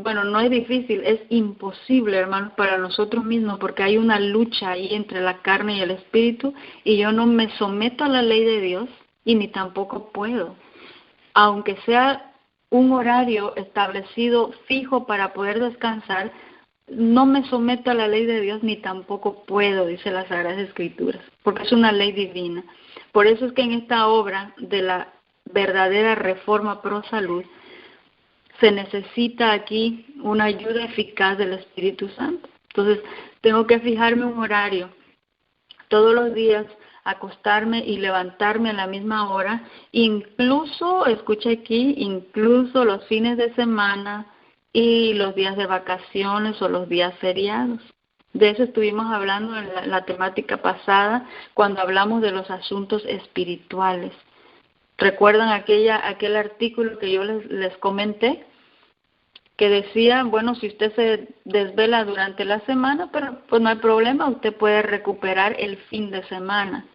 Bueno, no es difícil, es imposible, hermanos, para nosotros mismos, porque hay una lucha ahí entre la carne y el espíritu, y yo no me someto a la ley de Dios, y ni tampoco puedo. Aunque sea un horario establecido fijo para poder descansar, no me someto a la ley de Dios, ni tampoco puedo, dice las Sagradas Escrituras, porque es una ley divina. Por eso es que en esta obra de la verdadera reforma pro salud, se necesita aquí una ayuda eficaz del Espíritu Santo. Entonces, tengo que fijarme un horario todos los días, acostarme y levantarme a la misma hora, incluso, escucha aquí, incluso los fines de semana y los días de vacaciones o los días feriados. De eso estuvimos hablando en la temática pasada, cuando hablamos de los asuntos espirituales. ¿Recuerdan aquel artículo que yo les comenté? Que decía, bueno, si usted se desvela durante la semana, pero pues no hay problema, usted puede recuperar el fin de semana.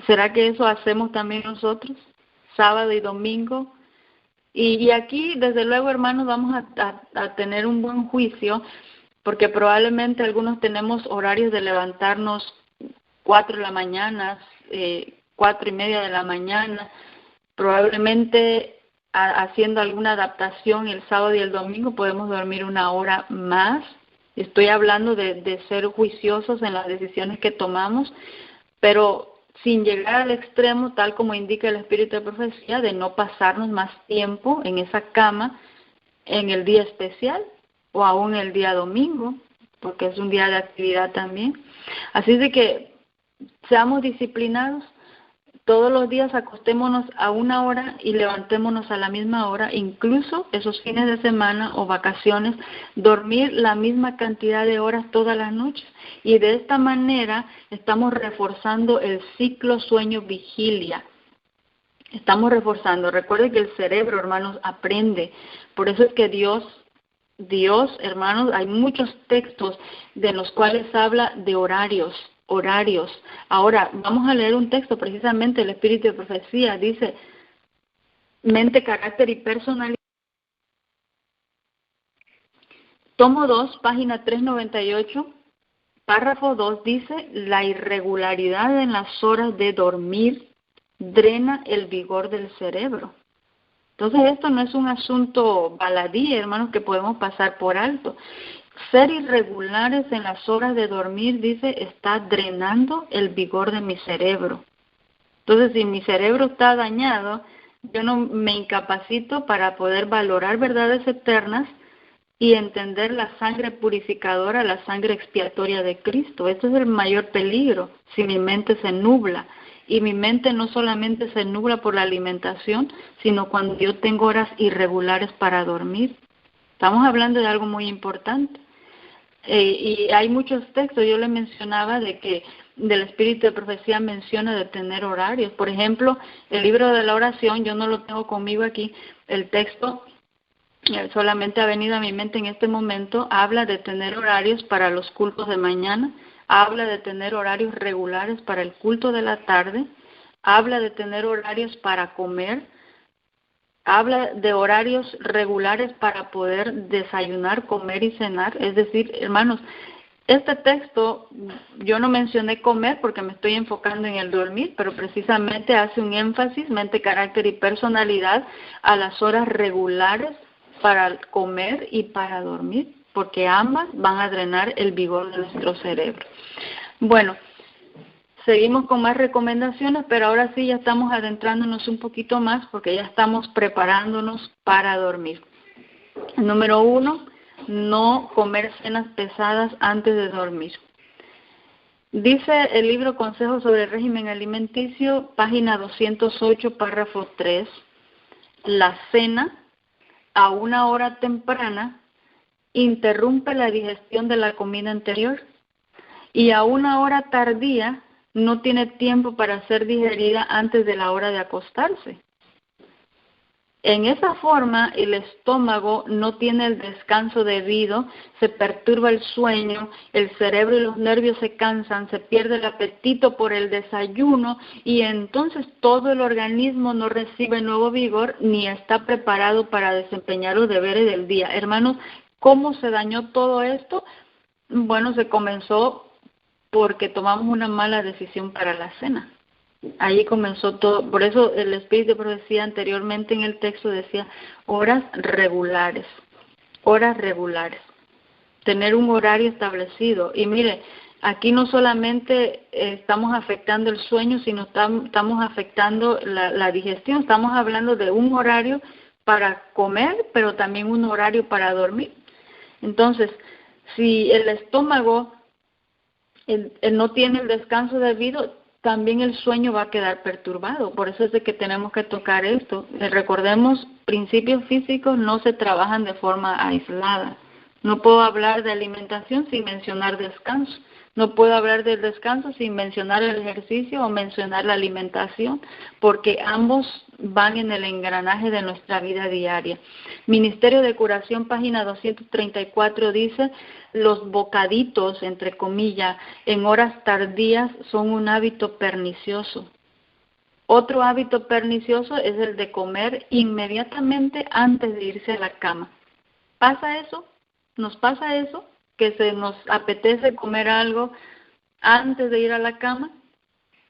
¿Será que eso hacemos también nosotros? Sábado y domingo. Y aquí, desde luego, hermanos, vamos a tener un buen juicio, porque probablemente algunos tenemos horarios de levantarnos 4 de la mañana, 4:30 de la mañana, probablemente haciendo alguna adaptación el sábado y el domingo podemos dormir 1 hora más. Estoy hablando de ser juiciosos en las decisiones que tomamos, pero sin llegar al extremo, tal como indica el espíritu de profecía, de no pasarnos más tiempo en esa cama en el día especial o aún el día domingo, porque es un día de actividad también. Así de que seamos disciplinados. Todos los días acostémonos a 1 hora y levantémonos a la misma hora, incluso esos fines de semana o vacaciones, dormir la misma cantidad de horas todas las noches. Y de esta manera estamos reforzando el ciclo sueño-vigilia. Estamos reforzando. Recuerden que el cerebro, hermanos, aprende. Por eso es que Dios, hermanos, hay muchos textos de los cuales habla de horarios. Ahora, vamos a leer un texto precisamente, el Espíritu de Profecía, dice, mente, carácter y personalidad. Tomo 2, página 398, párrafo 2, dice, la irregularidad en las horas de dormir drena el vigor del cerebro. Entonces, esto no es un asunto baladí, hermanos, que podemos pasar por alto. Ser irregulares en las horas de dormir, dice, está drenando el vigor de mi cerebro. Entonces, si mi cerebro está dañado, yo no me incapacito para poder valorar verdades eternas y entender la sangre purificadora, la sangre expiatoria de Cristo. Este es el mayor peligro si mi mente se nubla. Y mi mente no solamente se nubla por la alimentación, sino cuando yo tengo horas irregulares para dormir. Estamos hablando de algo muy importante. Y hay muchos textos, yo le mencionaba de que del Espíritu de Profecía menciona de tener horarios. Por ejemplo, el libro de la oración, yo no lo tengo conmigo aquí, el texto solamente ha venido a mi mente en este momento, habla de tener horarios para los cultos de mañana, habla de tener horarios regulares para el culto de la tarde, habla de tener horarios para comer, habla de horarios regulares para poder desayunar, comer y cenar. Es decir, hermanos, este texto yo no mencioné comer porque me estoy enfocando en el dormir, pero precisamente hace un énfasis, mente, carácter y personalidad, a las horas regulares para comer y para dormir, porque ambas van a drenar el vigor de nuestro cerebro. Bueno, seguimos con más recomendaciones, pero ahora sí ya estamos adentrándonos un poquito más porque ya estamos preparándonos para dormir. Número 1, no comer cenas pesadas antes de dormir. Dice el libro Consejos sobre el régimen alimenticio, página 208, párrafo 3, la cena a 1 hora temprana interrumpe la digestión de la comida anterior y a 1 hora tardía no tiene tiempo para ser digerida antes de la hora de acostarse. En esa forma, el estómago no tiene el descanso debido, se perturba el sueño, el cerebro y los nervios se cansan, se pierde el apetito por el desayuno y entonces todo el organismo no recibe nuevo vigor ni está preparado para desempeñar los deberes del día. Hermanos, ¿cómo se dañó todo esto? Bueno, se comenzó porque tomamos una mala decisión para la cena. Ahí comenzó todo. Por eso el Espíritu de Profecía anteriormente en el texto decía horas regulares. Tener un horario establecido. Y mire, aquí no solamente estamos afectando el sueño, sino estamos afectando la digestión. Estamos hablando de un horario para comer, pero también un horario para dormir. Entonces, si el estómago no tiene el descanso debido, también el sueño va a quedar perturbado. Por eso es de que tenemos que tocar esto. Recordemos, principios físicos no se trabajan de forma aislada. No puedo hablar de alimentación sin mencionar descanso. No puedo hablar del descanso sin mencionar el ejercicio o mencionar la alimentación, porque ambos van en el engranaje de nuestra vida diaria. Ministerio de Curación, página 234, dice: los bocaditos, entre comillas, en horas tardías son un hábito pernicioso. Otro hábito pernicioso es el de comer inmediatamente antes de irse a la cama. ¿Pasa eso? ¿Nos pasa eso? Que se nos apetece comer algo antes de ir a la cama.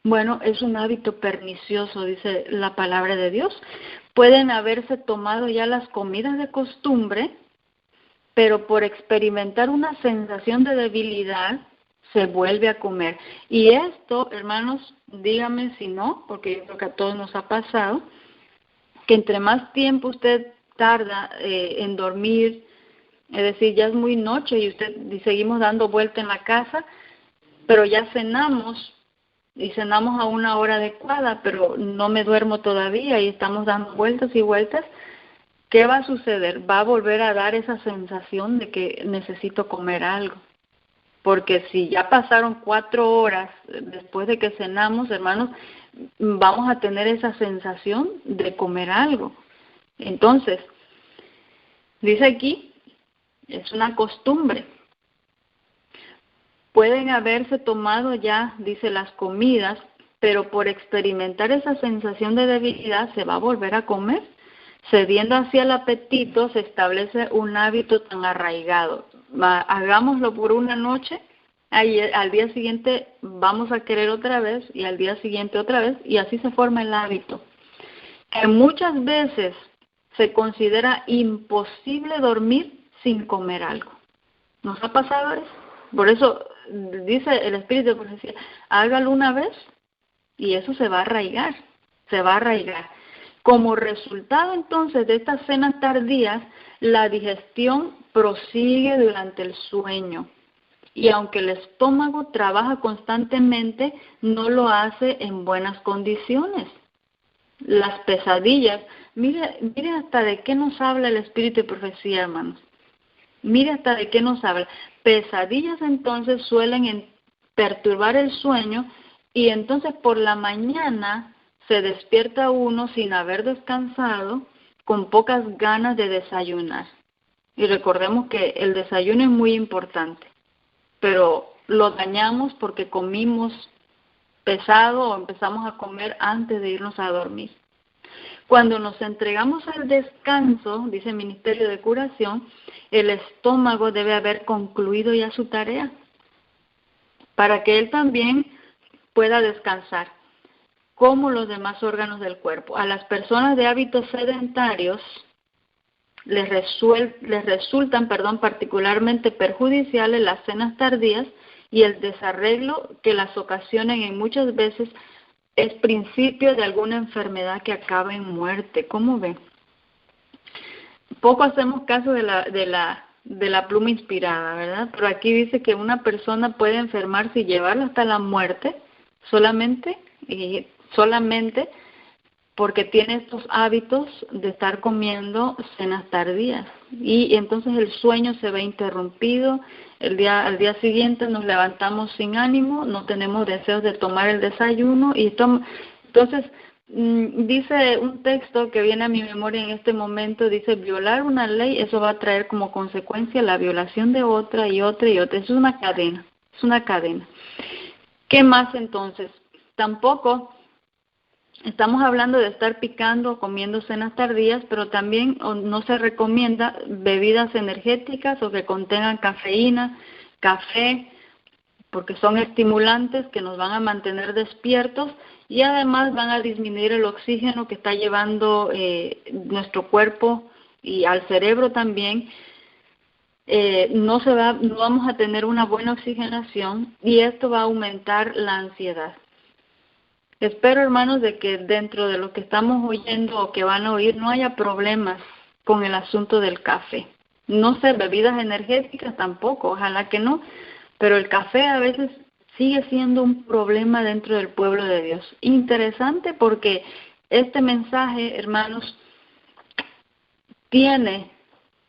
Bueno, es un hábito pernicioso, dice la palabra de Dios. Pueden haberse tomado ya las comidas de costumbre, pero por experimentar una sensación de debilidad, se vuelve a comer. Y esto, hermanos, díganme si no, porque yo creo que a todos nos ha pasado, que entre más tiempo usted tarda en dormir, es decir, ya es muy noche y seguimos dando vuelta en la casa, pero ya cenamos y cenamos a una hora adecuada, pero no me duermo todavía y estamos dando vueltas y vueltas. ¿Qué va a suceder? Va a volver a dar esa sensación de que necesito comer algo. Porque si ya pasaron 4 horas después de que cenamos, hermanos, vamos a tener esa sensación de comer algo. Entonces, dice aquí, es una costumbre. Pueden haberse tomado ya, dice, las comidas, pero por experimentar esa sensación de debilidad se va a volver a comer. Cediendo hacia el apetito se establece un hábito tan arraigado. Hagámoslo por una noche, al día siguiente vamos a querer otra vez y al día siguiente otra vez y así se forma el hábito. Que muchas veces se considera imposible dormir sin comer algo. ¿Nos ha pasado eso? Por eso dice el Espíritu de Profecía, hágalo una vez y eso se va a arraigar, Como resultado entonces de estas cenas tardías, la digestión prosigue durante el sueño. Y aunque el estómago trabaja constantemente, no lo hace en buenas condiciones. Las pesadillas, mire hasta de qué nos habla el Espíritu de Profecía, hermanos. Mire hasta de qué nos habla. Pesadillas entonces suelen perturbar el sueño y entonces por la mañana se despierta uno sin haber descansado, con pocas ganas de desayunar. Y recordemos que el desayuno es muy importante, pero lo dañamos porque comimos pesado o empezamos a comer antes de irnos a dormir. Cuando nos entregamos al descanso, dice el Ministerio de Curación, el estómago debe haber concluido ya su tarea para que él también pueda descansar, como los demás órganos del cuerpo. A las personas de hábitos sedentarios les resultan particularmente perjudiciales las cenas tardías y el desarreglo que las ocasionan en muchas veces es principio de alguna enfermedad que acaba en muerte. ¿Cómo ven? Poco hacemos caso de la pluma inspirada, ¿verdad? Pero aquí dice que una persona puede enfermarse y llevarla hasta la muerte solamente porque tiene estos hábitos de estar comiendo cenas tardías. Y entonces el sueño se ve interrumpido, al día siguiente nos levantamos sin ánimo, no tenemos deseos de tomar el desayuno, y entonces Dice un texto que viene a mi memoria en este momento, dice, violar una ley, eso va a traer como consecuencia la violación de otra y otra y otra. Es una cadena, es una cadena. ¿Qué más entonces? Tampoco estamos hablando de estar picando o comiendo cenas tardías, pero también no se recomienda bebidas energéticas o que contengan cafeína, café, porque son estimulantes que nos van a mantener despiertos y además van a disminuir el oxígeno que está llevando nuestro cuerpo y al cerebro también. No vamos a tener una buena oxigenación y esto va a aumentar la ansiedad. Espero, hermanos, de que dentro de lo que estamos oyendo o que van a oír no haya problemas con el asunto del café. No sé, bebidas energéticas tampoco, ojalá que no, pero el café a veces sigue siendo un problema dentro del pueblo de Dios. Interesante porque este mensaje, hermanos, tiene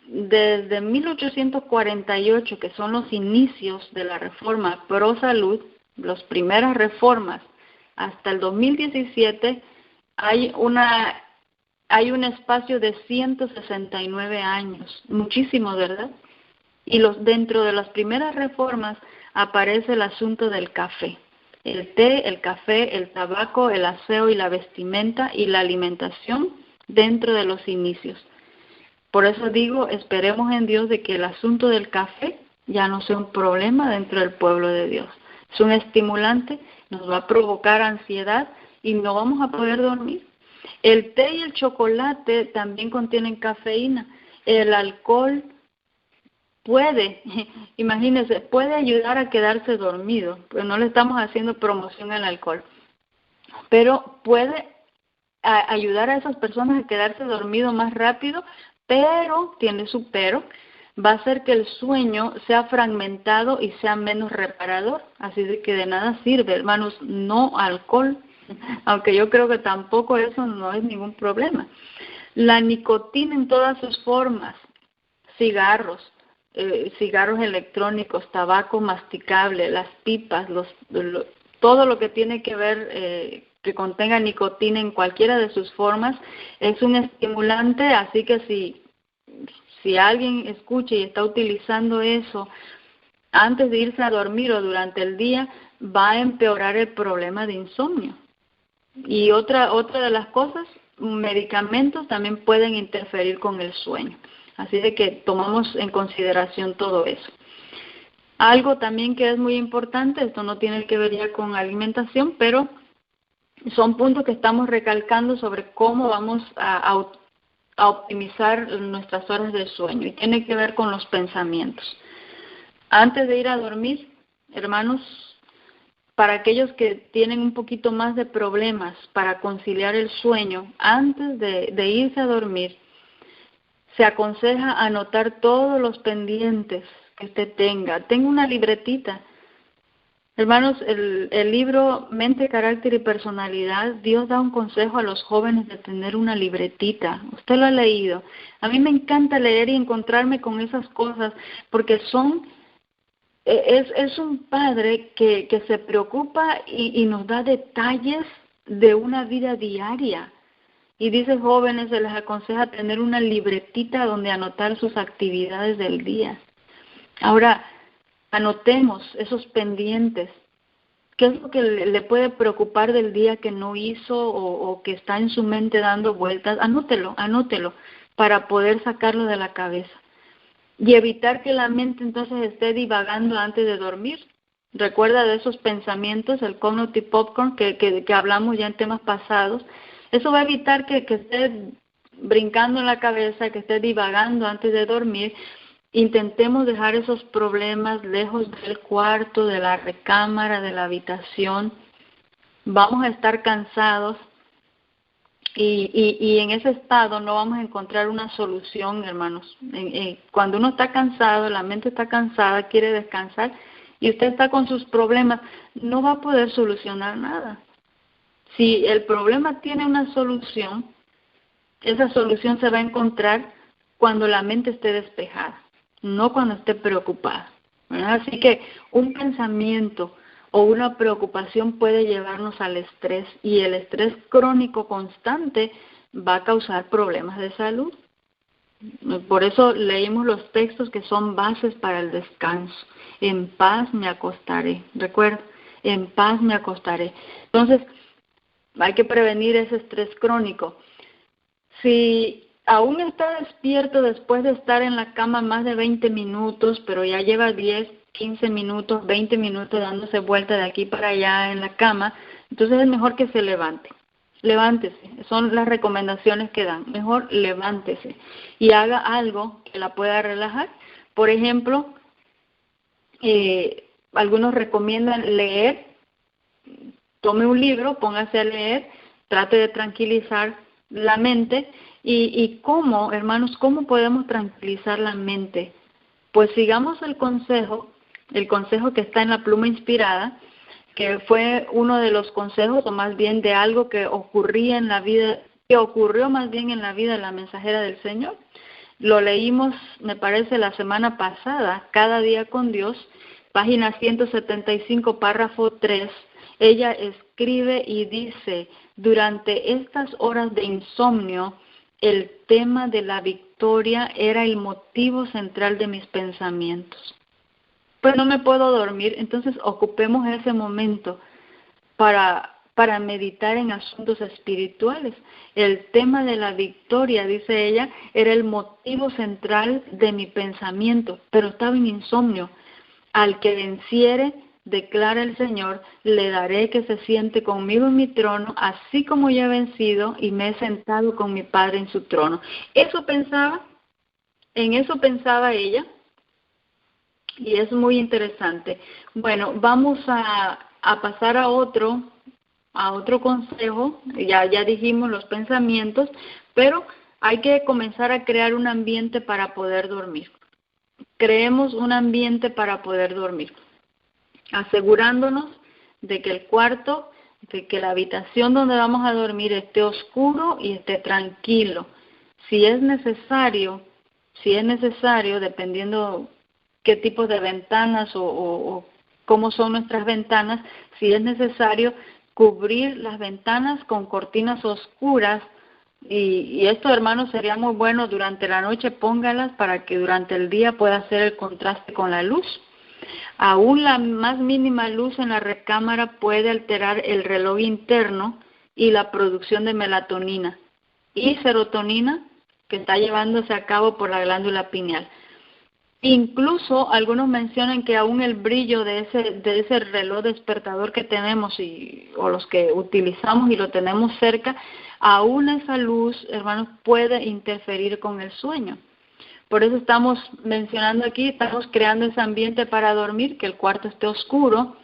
desde 1848, que son los inicios de la reforma pro salud, las primeras reformas, hasta el 2017, hay un espacio de 169 años, muchísimo, ¿verdad? Y dentro de las primeras reformas aparece el asunto del café. El té, el café, el tabaco, el aseo y la vestimenta y la alimentación dentro de los inicios. Por eso digo, esperemos en Dios de que el asunto del café ya no sea un problema dentro del pueblo de Dios. Es un estimulante, nos va a provocar ansiedad y no vamos a poder dormir. El té y el chocolate también contienen cafeína. El alcohol imagínense, puede ayudar a quedarse dormido, pues no le estamos haciendo promoción al alcohol, pero puede ayudar a esas personas a quedarse dormido más rápido, pero, tiene su pero, va a hacer que el sueño sea fragmentado y sea menos reparador, así de que de nada sirve, hermanos, no alcohol, aunque yo creo que tampoco eso no es ningún problema. La nicotina en todas sus formas, cigarros electrónicos, tabaco masticable, las pipas, todo lo que tiene que ver que contenga nicotina en cualquiera de sus formas es un estimulante, así que si alguien escucha y está utilizando eso antes de irse a dormir o durante el día, va a empeorar el problema de insomnio. Y otra de las cosas, medicamentos también pueden interferir con el sueño. Así de que tomamos en consideración todo eso. Algo también que es muy importante, esto no tiene que ver ya con alimentación, pero son puntos que estamos recalcando sobre cómo vamos a optimizar nuestras horas de sueño y tiene que ver con los pensamientos. Antes de ir a dormir, hermanos, para aquellos que tienen un poquito más de problemas para conciliar el sueño, antes de irse a dormir, se aconseja anotar todos los pendientes que usted tenga. Tenga una libretita. Hermanos, el libro Mente, Carácter y Personalidad, Dios da un consejo a los jóvenes de tener una libretita. Usted lo ha leído. A mí me encanta leer y encontrarme con esas cosas porque es un padre que se preocupa y nos da detalles de una vida diaria. Y dice, jóvenes, se les aconseja tener una libretita donde anotar sus actividades del día. Ahora, anotemos esos pendientes. ¿Qué es lo que le puede preocupar del día que no hizo o que está en su mente dando vueltas? Anótelo para poder sacarlo de la cabeza. Y evitar que la mente entonces esté divagando antes de dormir. Recuerda de esos pensamientos, el cognitive popcorn que hablamos ya en temas pasados. Eso va a evitar que esté brincando en la cabeza, que esté divagando antes de dormir. Intentemos dejar esos problemas lejos del cuarto, de la recámara, de la habitación. Vamos a estar cansados y en ese estado no vamos a encontrar una solución, hermanos. Cuando uno está cansado, la mente está cansada, quiere descansar y usted está con sus problemas, no va a poder solucionar nada. Si el problema tiene una solución, esa solución se va a encontrar cuando la mente esté despejada, no cuando esté preocupada, ¿verdad? Así que un pensamiento, o una preocupación puede llevarnos al estrés, y el estrés crónico constante va a causar problemas de salud. Por eso leímos los textos que son bases para el descanso. En paz me acostaré. Recuerda, en paz me acostaré. Entonces, hay que prevenir ese estrés crónico. Si aún está despierto después de estar en la cama más de 20 minutos, pero ya lleva 10, 15 minutos, 20 minutos dándose vuelta de aquí para allá en la cama, entonces es mejor que se levante. Levántese, son las recomendaciones que dan. Mejor levántese y haga algo que la pueda relajar. Por ejemplo, algunos recomiendan leer. Tome un libro, póngase a leer, trate de tranquilizar la mente. ¿Y cómo, hermanos, cómo podemos tranquilizar la mente? Pues sigamos el consejo que está en la pluma inspirada, que fue uno de los consejos, o más bien de algo que ocurría en la vida, que ocurrió más bien en la vida de la mensajera del Señor. Lo leímos, me parece, la semana pasada, Cada día con Dios, página 175, párrafo 3. Ella escribe y dice: durante estas horas de insomnio, el tema de la victoria era el motivo central de mis pensamientos. Pues no me puedo dormir, entonces ocupemos ese momento para meditar en asuntos espirituales. El tema de la victoria, dice ella, era el motivo central de mi pensamiento, pero estaba en insomnio. Al que venciere, declara el Señor, le daré que se siente conmigo en mi trono, así como yo he vencido y me he sentado con mi Padre en su trono. En eso pensaba ella. Y es muy interesante. Bueno, vamos a pasar a otro consejo. Ya dijimos los pensamientos, pero hay que comenzar a crear un ambiente para poder dormir. Creemos un ambiente para poder dormir, asegurándonos de que el cuarto, de que la habitación donde vamos a dormir esté oscuro y esté tranquilo. Si es necesario, dependiendo qué tipo de ventanas o cómo son nuestras ventanas, si es necesario cubrir las ventanas con cortinas oscuras, y esto, hermanos, sería muy bueno durante la noche, póngalas para que durante el día pueda hacer el contraste con la luz. Aún la más mínima luz en la recámara puede alterar el reloj interno y la producción de melatonina y serotonina que está llevándose a cabo por la glándula pineal. Incluso algunos mencionan que aún el brillo de ese reloj despertador que tenemos o los que utilizamos y lo tenemos cerca, aún esa luz, hermanos, puede interferir con el sueño. Por eso estamos mencionando aquí, estamos creando ese ambiente para dormir, que el cuarto esté oscuro.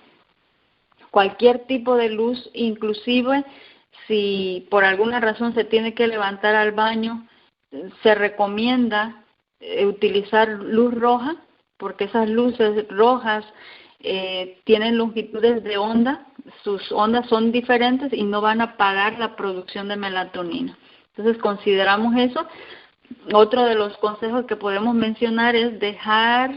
Cualquier tipo de luz, inclusive si por alguna razón se tiene que levantar al baño, se recomienda utilizar luz roja, porque esas luces rojas tienen longitudes de onda, sus ondas son diferentes y no van a apagar la producción de melatonina. Entonces consideramos eso. Otro de los consejos que podemos mencionar es dejar,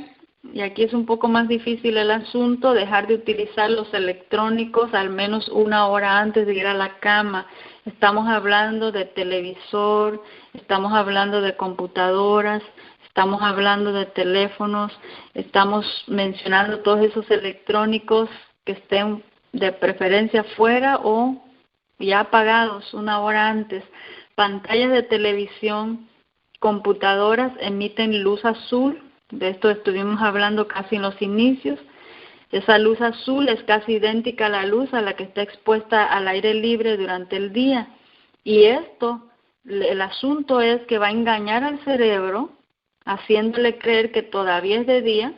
y aquí es un poco más difícil el asunto, dejar de utilizar los electrónicos al menos una hora antes de ir a la cama. Estamos hablando de televisor, estamos hablando de computadoras, estamos hablando de teléfonos, estamos mencionando todos esos electrónicos que estén de preferencia fuera o ya apagados una hora antes. Pantallas de televisión, computadoras emiten luz azul, de esto estuvimos hablando casi en los inicios. Esa luz azul es casi idéntica a la luz a la que está expuesta al aire libre durante el día. Y el asunto es que va a engañar al cerebro, haciéndole creer que todavía es de día,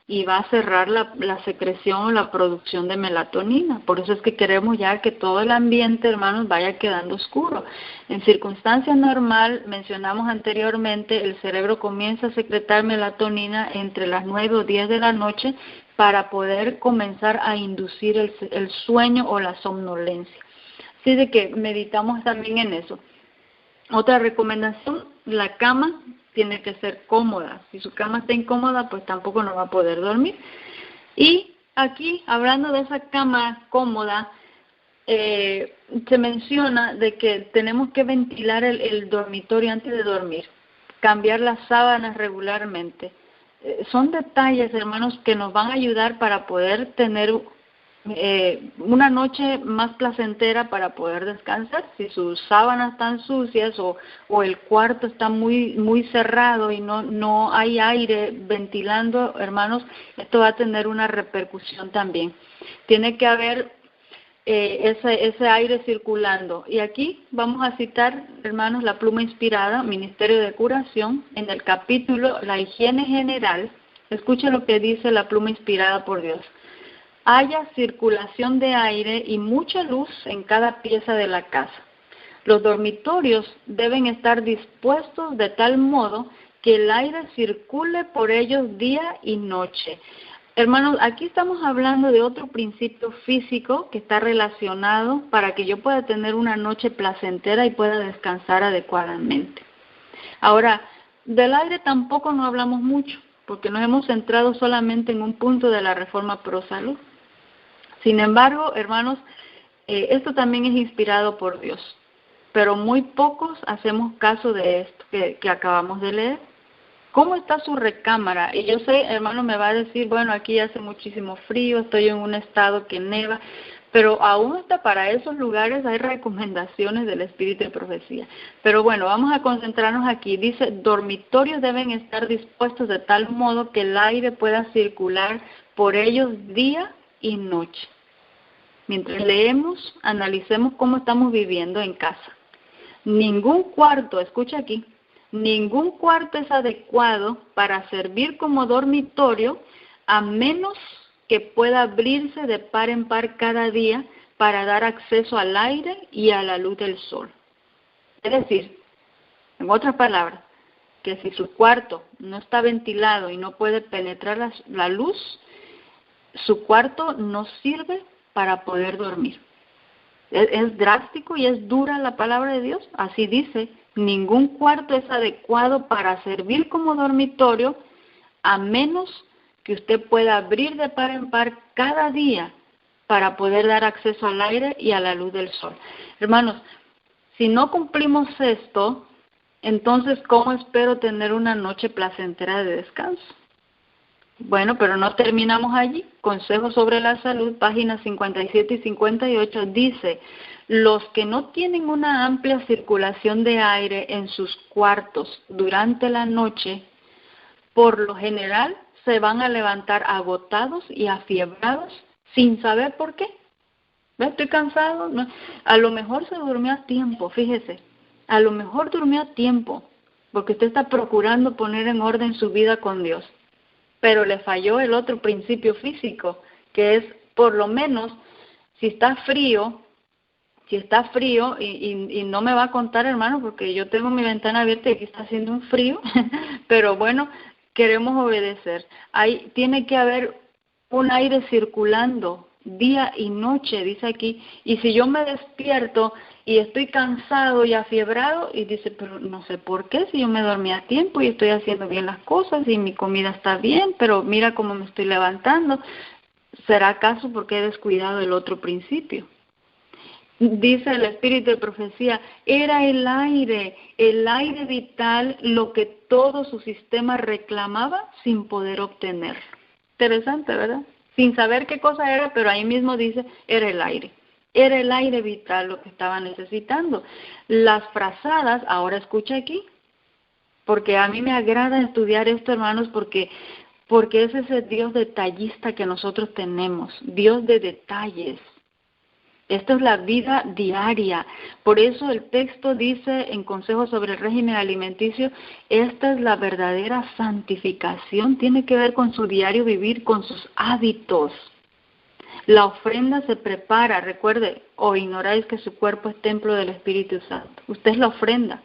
y va a cerrar la secreción o la producción de melatonina. Por eso es que queremos ya que todo el ambiente, hermanos, vaya quedando oscuro. En circunstancias normales, mencionamos anteriormente, el cerebro comienza a secretar melatonina entre las 9 o 10 de la noche para poder comenzar a inducir el sueño o la somnolencia. Así de que meditamos también en eso. Otra recomendación, la cama tiene que ser cómoda. Si su cama está incómoda, pues tampoco no va a poder dormir. Y aquí, hablando de esa cama cómoda, se menciona de que tenemos que ventilar el dormitorio antes de dormir, cambiar las sábanas regularmente. Son detalles, hermanos, que nos van a ayudar para poder tener una noche más placentera, para poder descansar. Si sus sábanas están sucias o el cuarto está muy cerrado y no hay aire ventilando, hermanos, esto va a tener una repercusión también. Tiene que haber ese aire circulando. Y aquí vamos a citar, hermanos, la pluma inspirada, Ministerio de Curación, en el capítulo La higiene general. Escucha lo que dice la pluma inspirada por Dios. Haya circulación de aire y mucha luz en cada pieza de la casa. Los dormitorios deben estar dispuestos de tal modo que el aire circule por ellos día y noche. Hermanos, aquí estamos hablando de otro principio físico que está relacionado para que yo pueda tener una noche placentera y pueda descansar adecuadamente. Ahora, del aire tampoco no hablamos mucho, porque nos hemos centrado solamente en un punto de la Reforma Pro Salud. Sin embargo, hermanos, esto también es inspirado por Dios, pero muy pocos hacemos caso de esto que acabamos de leer. ¿Cómo está su recámara? Y yo sé, hermano, me va a decir, bueno, aquí hace muchísimo frío, estoy en un estado que neva, pero aún hasta para esos lugares hay recomendaciones del Espíritu de Profecía. Pero bueno, vamos a concentrarnos aquí. Dice, dormitorios deben estar dispuestos de tal modo que el aire pueda circular por ellos día y noche. Mientras leemos, analicemos cómo estamos viviendo en casa. Ningún cuarto, escucha aquí, ningún cuarto es adecuado para servir como dormitorio a menos que pueda abrirse de par en par cada día para dar acceso al aire y a la luz del sol. Es decir, en otras palabras, que si su cuarto no está ventilado y no puede penetrar la luz, su cuarto no sirve para poder dormir. Es drástico y es dura la palabra de Dios. Así dice, ningún cuarto es adecuado para servir como dormitorio a menos que usted pueda abrir de par en par cada día para poder dar acceso al aire y a la luz del sol. Hermanos, si no cumplimos esto, entonces, ¿cómo espero tener una noche placentera de descanso? Bueno, pero no terminamos allí. Consejos sobre la salud, páginas 57 y 58, dice, los que no tienen una amplia circulación de aire en sus cuartos durante la noche, por lo general se van a levantar agotados y afiebrados sin saber por qué. ¿Ves? Estoy cansado. No. A lo mejor se durmió a tiempo, fíjese. A lo mejor durmió a tiempo, porque usted está procurando poner en orden su vida con Dios. Pero le falló el otro principio físico, que es, por lo menos, si está frío, y no me va a contar, hermano, porque yo tengo mi ventana abierta y aquí está haciendo un frío, pero bueno, queremos obedecer. Ahí tiene que haber un aire circulando día y noche, dice aquí, y si yo me despierto y estoy cansado y afiebrado, y dice, pero no sé por qué, si yo me dormí a tiempo y estoy haciendo bien las cosas y mi comida está bien, pero mira cómo me estoy levantando, ¿será acaso porque he descuidado el otro principio? Dice el Espíritu de Profecía, era el aire vital lo que todo su sistema reclamaba sin poder obtener. Interesante, ¿verdad? Sin saber qué cosa era, pero ahí mismo dice, era el aire. Era el aire vital lo que estaba necesitando. Las frazadas, ahora escucha aquí, porque a mí me agrada estudiar esto, hermanos, porque es ese Dios detallista que nosotros tenemos, Dios de detalles. Esto es la vida diaria. Por eso el texto dice en Consejos sobre el Régimen Alimenticio, esta es la verdadera santificación, tiene que ver con su diario vivir, con sus hábitos. La ofrenda se prepara, recuerde, o ignoráis que su cuerpo es templo del Espíritu Santo. Usted es la ofrenda,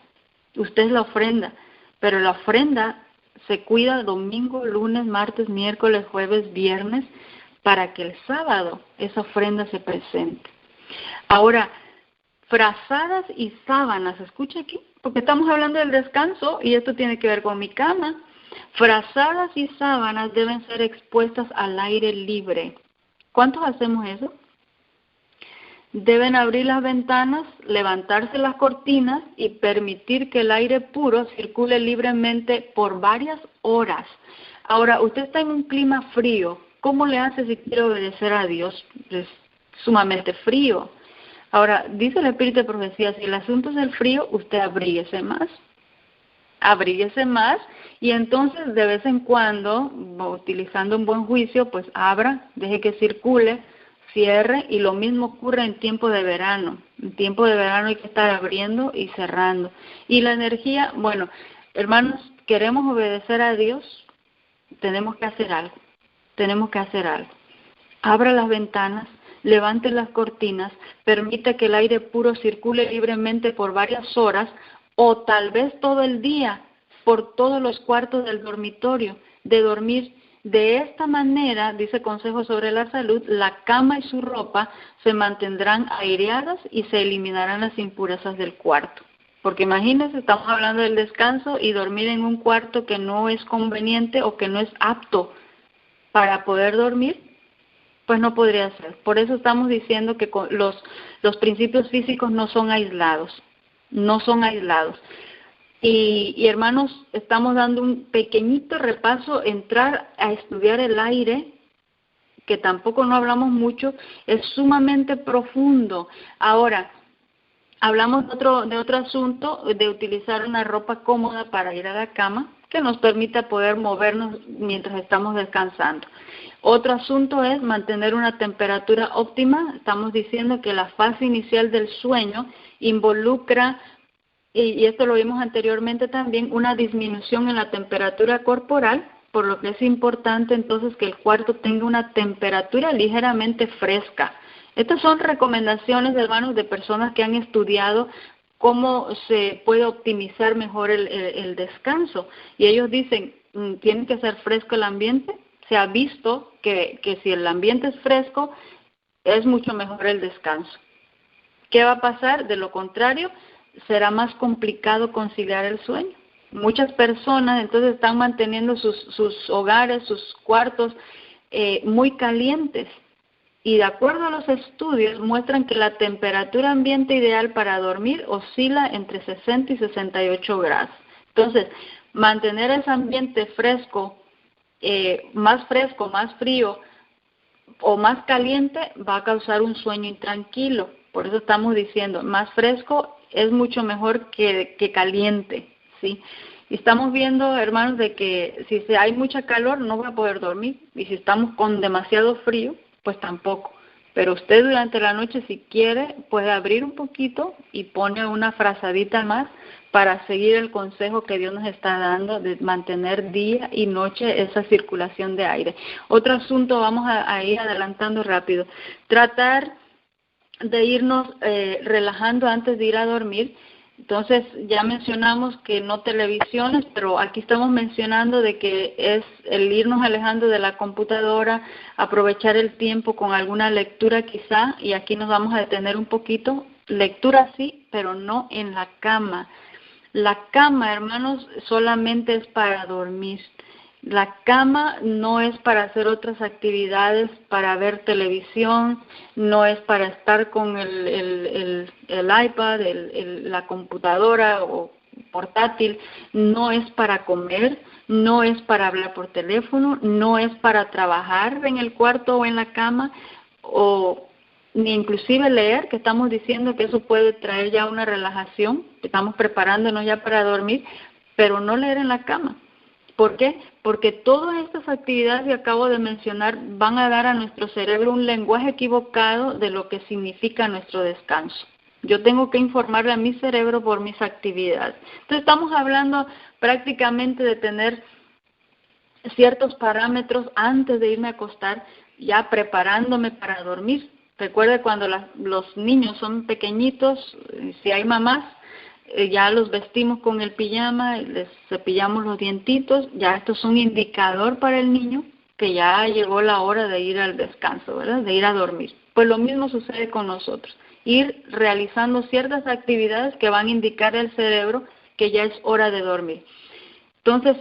pero la ofrenda se cuida domingo, lunes, martes, miércoles, jueves, viernes, para que el sábado esa ofrenda se presente. Ahora, frazadas y sábanas, escucha aquí, porque estamos hablando del descanso y esto tiene que ver con mi cama. Frazadas y sábanas deben ser expuestas al aire libre. ¿Cuántos hacemos eso? Deben abrir las ventanas, levantarse las cortinas y permitir que el aire puro circule libremente por varias horas. Ahora, usted está en un clima frío. ¿Cómo le hace si quiere obedecer a Dios? Es sumamente frío. Ahora, dice el Espíritu de Profecía, si el asunto es el frío, usted abríguese más y entonces de vez en cuando, utilizando un buen juicio, pues abra, deje que circule, cierre, y lo mismo ocurre en tiempo de verano. En tiempo de verano hay que estar abriendo y cerrando. Y la energía, bueno, hermanos, queremos obedecer a Dios, tenemos que hacer algo. Abra las ventanas, levante las cortinas, permite que el aire puro circule libremente por varias horas o tal vez todo el día por todos los cuartos del dormitorio, de dormir. De esta manera, dice Consejo sobre la Salud, la cama y su ropa se mantendrán aireadas y se eliminarán las impurezas del cuarto. Porque imagínense, estamos hablando del descanso y dormir en un cuarto que no es conveniente o que no es apto para poder dormir, pues no podría ser. Por eso estamos diciendo que los principios físicos no son aislados. Y hermanos, estamos dando un pequeñito repaso, entrar a estudiar el aire, que tampoco no hablamos mucho, es sumamente profundo. Ahora, hablamos de otro asunto, de utilizar una ropa cómoda para ir a la cama, que nos permita poder movernos mientras estamos descansando. Otro asunto es mantener una temperatura óptima. Estamos diciendo que la fase inicial del sueño involucra, y esto lo vimos anteriormente también, una disminución en la temperatura corporal, por lo que es importante entonces que el cuarto tenga una temperatura ligeramente fresca. Estas son recomendaciones, hermanos, de personas que han estudiado cómo se puede optimizar mejor el descanso. Y ellos dicen, tiene que ser fresco el ambiente. Se ha visto que si el ambiente es fresco, es mucho mejor el descanso. ¿Qué va a pasar? De lo contrario, será más complicado conciliar el sueño. Muchas personas entonces están manteniendo sus hogares, sus cuartos muy calientes. Y de acuerdo a los estudios, muestran que la temperatura ambiente ideal para dormir oscila entre 60 y 68 grados. Entonces, mantener ese ambiente fresco, más frío o más caliente, va a causar un sueño intranquilo. Por eso estamos diciendo, más fresco es mucho mejor que caliente, ¿sí? Y estamos viendo, hermanos, de que si hay mucha calor no va a poder dormir, y si estamos con demasiado frío, pues tampoco. Pero usted durante la noche, si quiere, puede abrir un poquito y pone una frazadita más para seguir el consejo que Dios nos está dando de mantener día y noche esa circulación de aire. Otro asunto, vamos a ir adelantando rápido. Tratar de irnos relajando antes de ir a dormir. Entonces, ya mencionamos que no televisiones, pero aquí estamos mencionando de que es el irnos alejando de la computadora, aprovechar el tiempo con alguna lectura quizá, y aquí nos vamos a detener un poquito. Lectura sí, pero no en la cama. La cama, hermanos, solamente es para dormir. La cama no es para hacer otras actividades, para ver televisión, no es para estar con el iPad, la computadora o portátil, no es para comer, no es para hablar por teléfono, no es para trabajar en el cuarto o en la cama, o ni inclusive leer, que estamos diciendo que eso puede traer ya una relajación, estamos preparándonos ya para dormir, pero no leer en la cama. ¿Por qué? Porque todas estas actividades que acabo de mencionar van a dar a nuestro cerebro un lenguaje equivocado de lo que significa nuestro descanso. Yo tengo que informarle a mi cerebro por mis actividades. Entonces estamos hablando prácticamente de tener ciertos parámetros antes de irme a acostar, ya preparándome para dormir. Recuerde cuando los niños son pequeñitos, si hay mamás, ya los vestimos con el pijama, les cepillamos los dientitos, ya esto es un indicador para el niño que ya llegó la hora de ir al descanso, ¿verdad? De ir a dormir. Pues lo mismo sucede con nosotros, ir realizando ciertas actividades que van a indicar al cerebro que ya es hora de dormir. Entonces,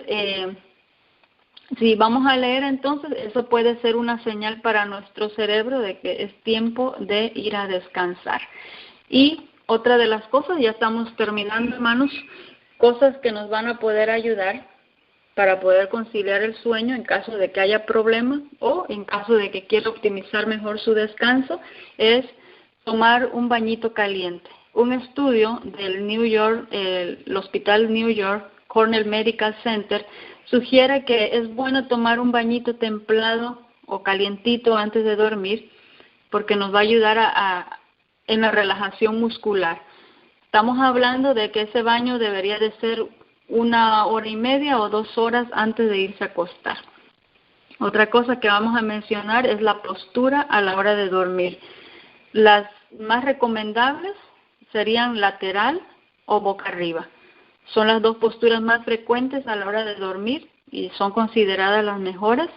Si vamos a leer, entonces eso puede ser una señal para nuestro cerebro de que es tiempo de ir a descansar. Y otra de las cosas, ya estamos terminando, hermanos, cosas que nos van a poder ayudar para poder conciliar el sueño en caso de que haya problemas o en caso de que quiera optimizar mejor su descanso, es tomar un bañito caliente. Un estudio del el Hospital New York Cornell Medical Center sugiere que es bueno tomar un bañito templado o calientito antes de dormir porque nos va a ayudar en la relajación muscular. Estamos hablando de que ese baño debería de ser 1 hora y media o 2 horas antes de irse a acostar. Otra cosa que vamos a mencionar es la postura a la hora de dormir. Las más recomendables serían lateral o boca arriba. Son las 2 posturas más frecuentes a la hora de dormir y son consideradas las mejores.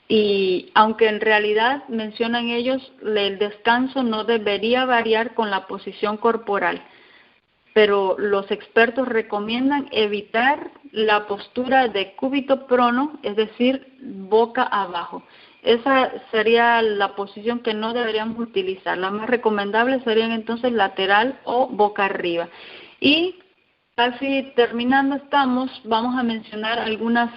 Y aunque en realidad mencionan ellos, el descanso no debería variar con la posición corporal, pero los expertos recomiendan evitar la postura de cúbito prono, es decir, boca abajo. Esa sería la posición que no deberíamos utilizar. Las más recomendables serían entonces lateral o boca arriba. Y casi terminando vamos a mencionar algunas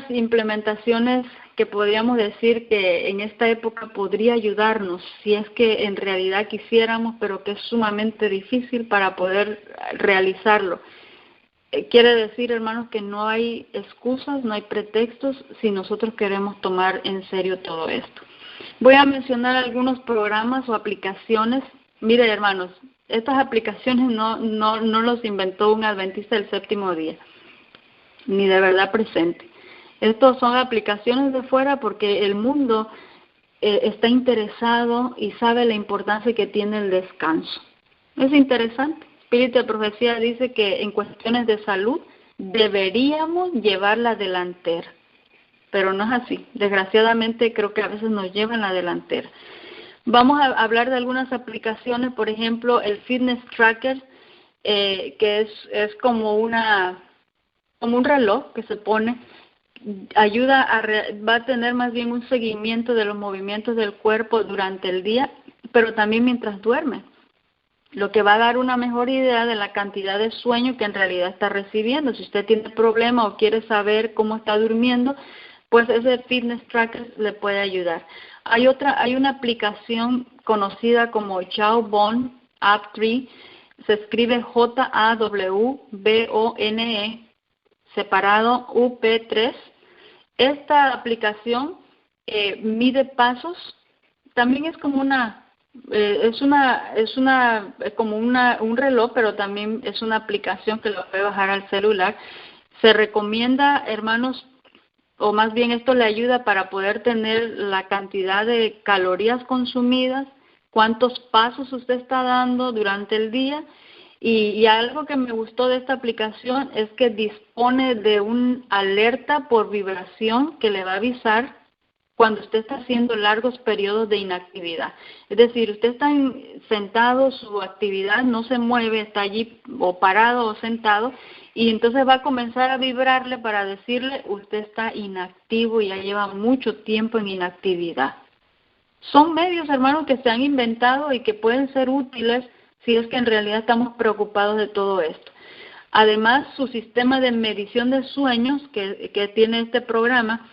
implementaciones que podríamos decir que en esta época podría ayudarnos, si es que en realidad quisiéramos, pero que es sumamente difícil para poder realizarlo. Quiere decir, hermanos, que no hay excusas, no hay pretextos si nosotros queremos tomar en serio todo esto. Voy a mencionar algunos programas o aplicaciones. Mire, hermanos, estas aplicaciones no los inventó un adventista del séptimo día, ni de verdad presente. Estos son aplicaciones de fuera porque el mundo está interesado y sabe la importancia que tiene el descanso. Es interesante. Espíritu de Profecía dice que en cuestiones de salud deberíamos llevar la delantera, pero no es así. Desgraciadamente creo que a veces nos llevan la delantera. Vamos a hablar de algunas aplicaciones, por ejemplo, el Fitness Tracker, que es como un reloj que se pone, va a tener más bien un seguimiento de los movimientos del cuerpo durante el día, pero también mientras duerme, lo que va a dar una mejor idea de la cantidad de sueño que en realidad está recibiendo. Si usted tiene problema o quiere saber cómo está durmiendo, pues ese Fitness Tracker le puede ayudar. Hay una aplicación conocida como Jawbone App 3, se escribe Jawbone separado UP3. Esta aplicación mide pasos, también es como un reloj, pero también es una aplicación que lo puede bajar al celular. Se recomienda, hermanos, o más bien esto le ayuda para poder tener la cantidad de calorías consumidas, cuántos pasos usted está dando durante el día. Y algo que me gustó de esta aplicación es que dispone de un alerta por vibración que le va a avisar cuando usted está haciendo largos periodos de inactividad. Es decir, usted está sentado, su actividad no se mueve, está allí o parado o sentado, y entonces va a comenzar a vibrarle para decirle, usted está inactivo y ya lleva mucho tiempo en inactividad. Son medios, hermanos, que se han inventado y que pueden ser útiles si es que en realidad estamos preocupados de todo esto. Además, su sistema de medición de sueños que tiene este programa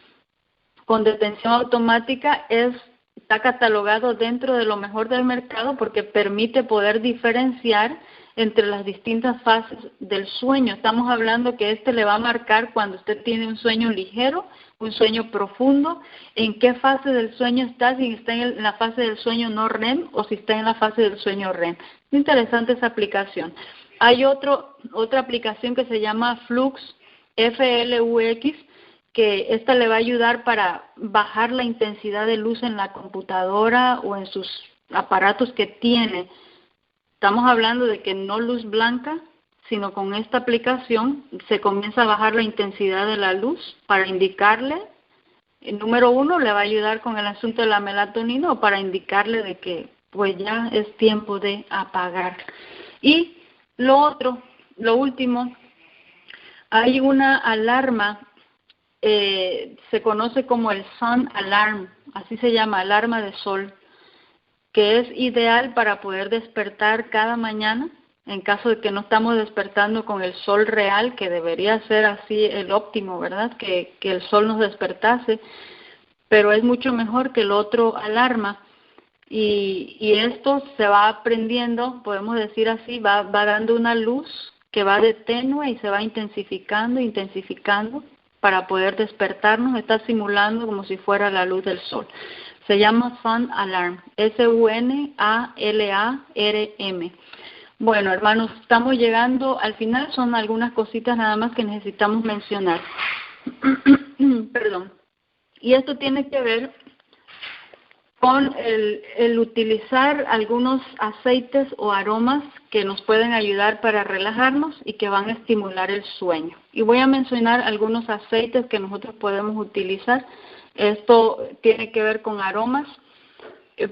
con detención automática está catalogado dentro de lo mejor del mercado porque permite poder diferenciar entre las distintas fases del sueño. Estamos hablando que le va a marcar cuando usted tiene un sueño ligero, un sueño profundo, en qué fase del sueño está, si está en la fase del sueño no REM o si está en la fase del sueño REM. Es interesante esa aplicación. Hay otra aplicación que se llama Flux, FLUX, que esta le va a ayudar para bajar la intensidad de luz en la computadora o en sus aparatos que tiene. Estamos hablando de que no luz blanca, sino con esta aplicación se comienza a bajar la intensidad de la luz para indicarle, número 1, le va a ayudar con el asunto de la melatonina o para indicarle de que pues ya es tiempo de apagar. Y lo último, hay una alarma se conoce como el Sun Alarm, así se llama, alarma de sol, que es ideal para poder despertar cada mañana en caso de que no estamos despertando con el sol real, que debería ser así el óptimo, ¿verdad? Que el sol nos despertase, pero es mucho mejor que el otro alarma. Y esto se va aprendiendo, podemos decir así, va dando una luz que va de tenue y se va intensificando para poder despertarnos, está simulando como si fuera la luz del sol. Se llama Sun Alarm, Sunalarm. Bueno, hermanos, estamos llegando al final, son algunas cositas nada más que necesitamos mencionar. Perdón. Y esto tiene que ver con el utilizar algunos aceites o aromas que nos pueden ayudar para relajarnos y que van a estimular el sueño. Y voy a mencionar algunos aceites que nosotros podemos utilizar. Esto tiene que ver con aromas.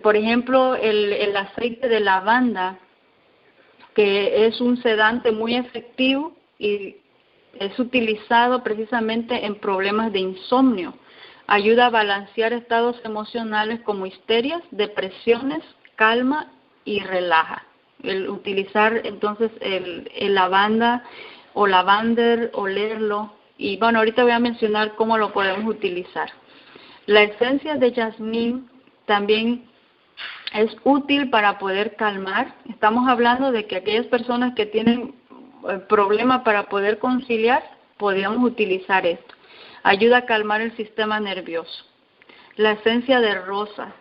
Por ejemplo, el aceite de lavanda, que es un sedante muy efectivo y es utilizado precisamente en problemas de insomnio. Ayuda a balancear estados emocionales como histerias, depresiones, calma y relaja. El utilizar entonces el lavanda o lavander, olerlo. Y bueno, ahorita voy a mencionar cómo lo podemos utilizar. La esencia de jazmín también es útil para poder calmar. Estamos hablando de que aquellas personas que tienen problemas para poder conciliar, podríamos utilizar esto. Ayuda a calmar el sistema nervioso. La esencia de rosa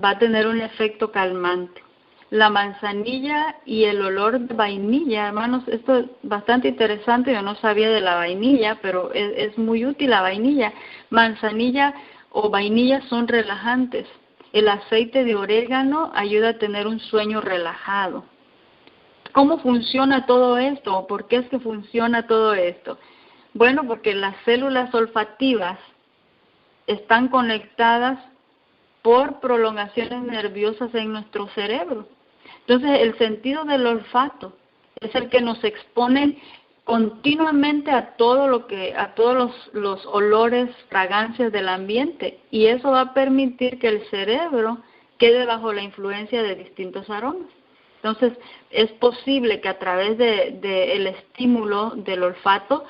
va a tener un efecto calmante. La manzanilla y el olor de vainilla, hermanos, esto es bastante interesante. Yo no sabía de la vainilla, pero es muy útil la vainilla. Manzanilla o vainilla son relajantes. El aceite de orégano ayuda a tener un sueño relajado. ¿Cómo funciona todo esto? ¿Por qué es que funciona todo esto? Bueno, porque las células olfativas están conectadas por prolongaciones nerviosas en nuestro cerebro. Entonces, el sentido del olfato es el que nos expone continuamente a todos los olores, fragancias del ambiente, y eso va a permitir que el cerebro quede bajo la influencia de distintos aromas. Entonces, es posible que a través del estímulo del olfato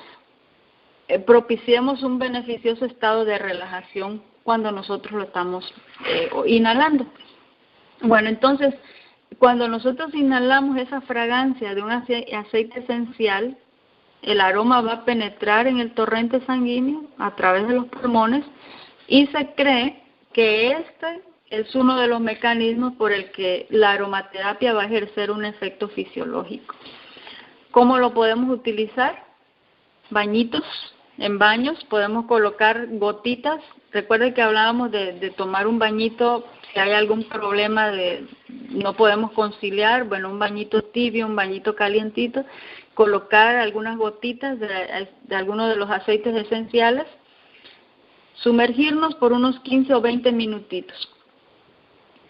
propiciemos un beneficioso estado de relajación cuando nosotros lo estamos inhalando. Bueno, entonces, cuando nosotros inhalamos esa fragancia de un aceite esencial, el aroma va a penetrar en el torrente sanguíneo a través de los pulmones y se cree que este es uno de los mecanismos por el que la aromaterapia va a ejercer un efecto fisiológico. ¿Cómo lo podemos utilizar? Bañitos. En baños podemos colocar gotitas. Recuerden que hablábamos de tomar un bañito si hay algún problema no podemos conciliar. Bueno, un bañito tibio, un bañito calientito. Colocar algunas gotitas de algunos de los aceites esenciales. Sumergirnos por unos 15 o 20 minutitos.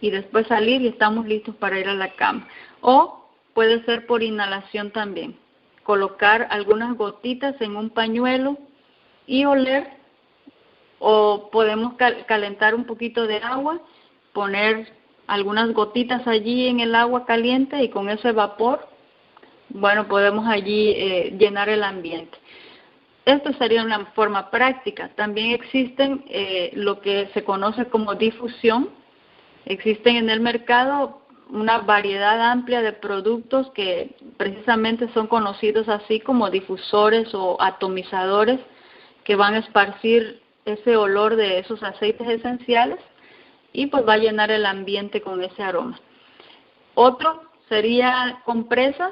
Y después salir y estamos listos para ir a la cama. O puede ser por inhalación también. Colocar algunas gotitas en un pañuelo y oler, o podemos calentar un poquito de agua, poner algunas gotitas allí en el agua caliente y con ese vapor, bueno, podemos allí llenar el ambiente. Esto sería una forma práctica. También existen lo que se conoce como difusión. Existen en el mercado una variedad amplia de productos que precisamente son conocidos así como difusores o atomizadores, que van a esparcir ese olor de esos aceites esenciales y pues va a llenar el ambiente con ese aroma. Otro sería compresas,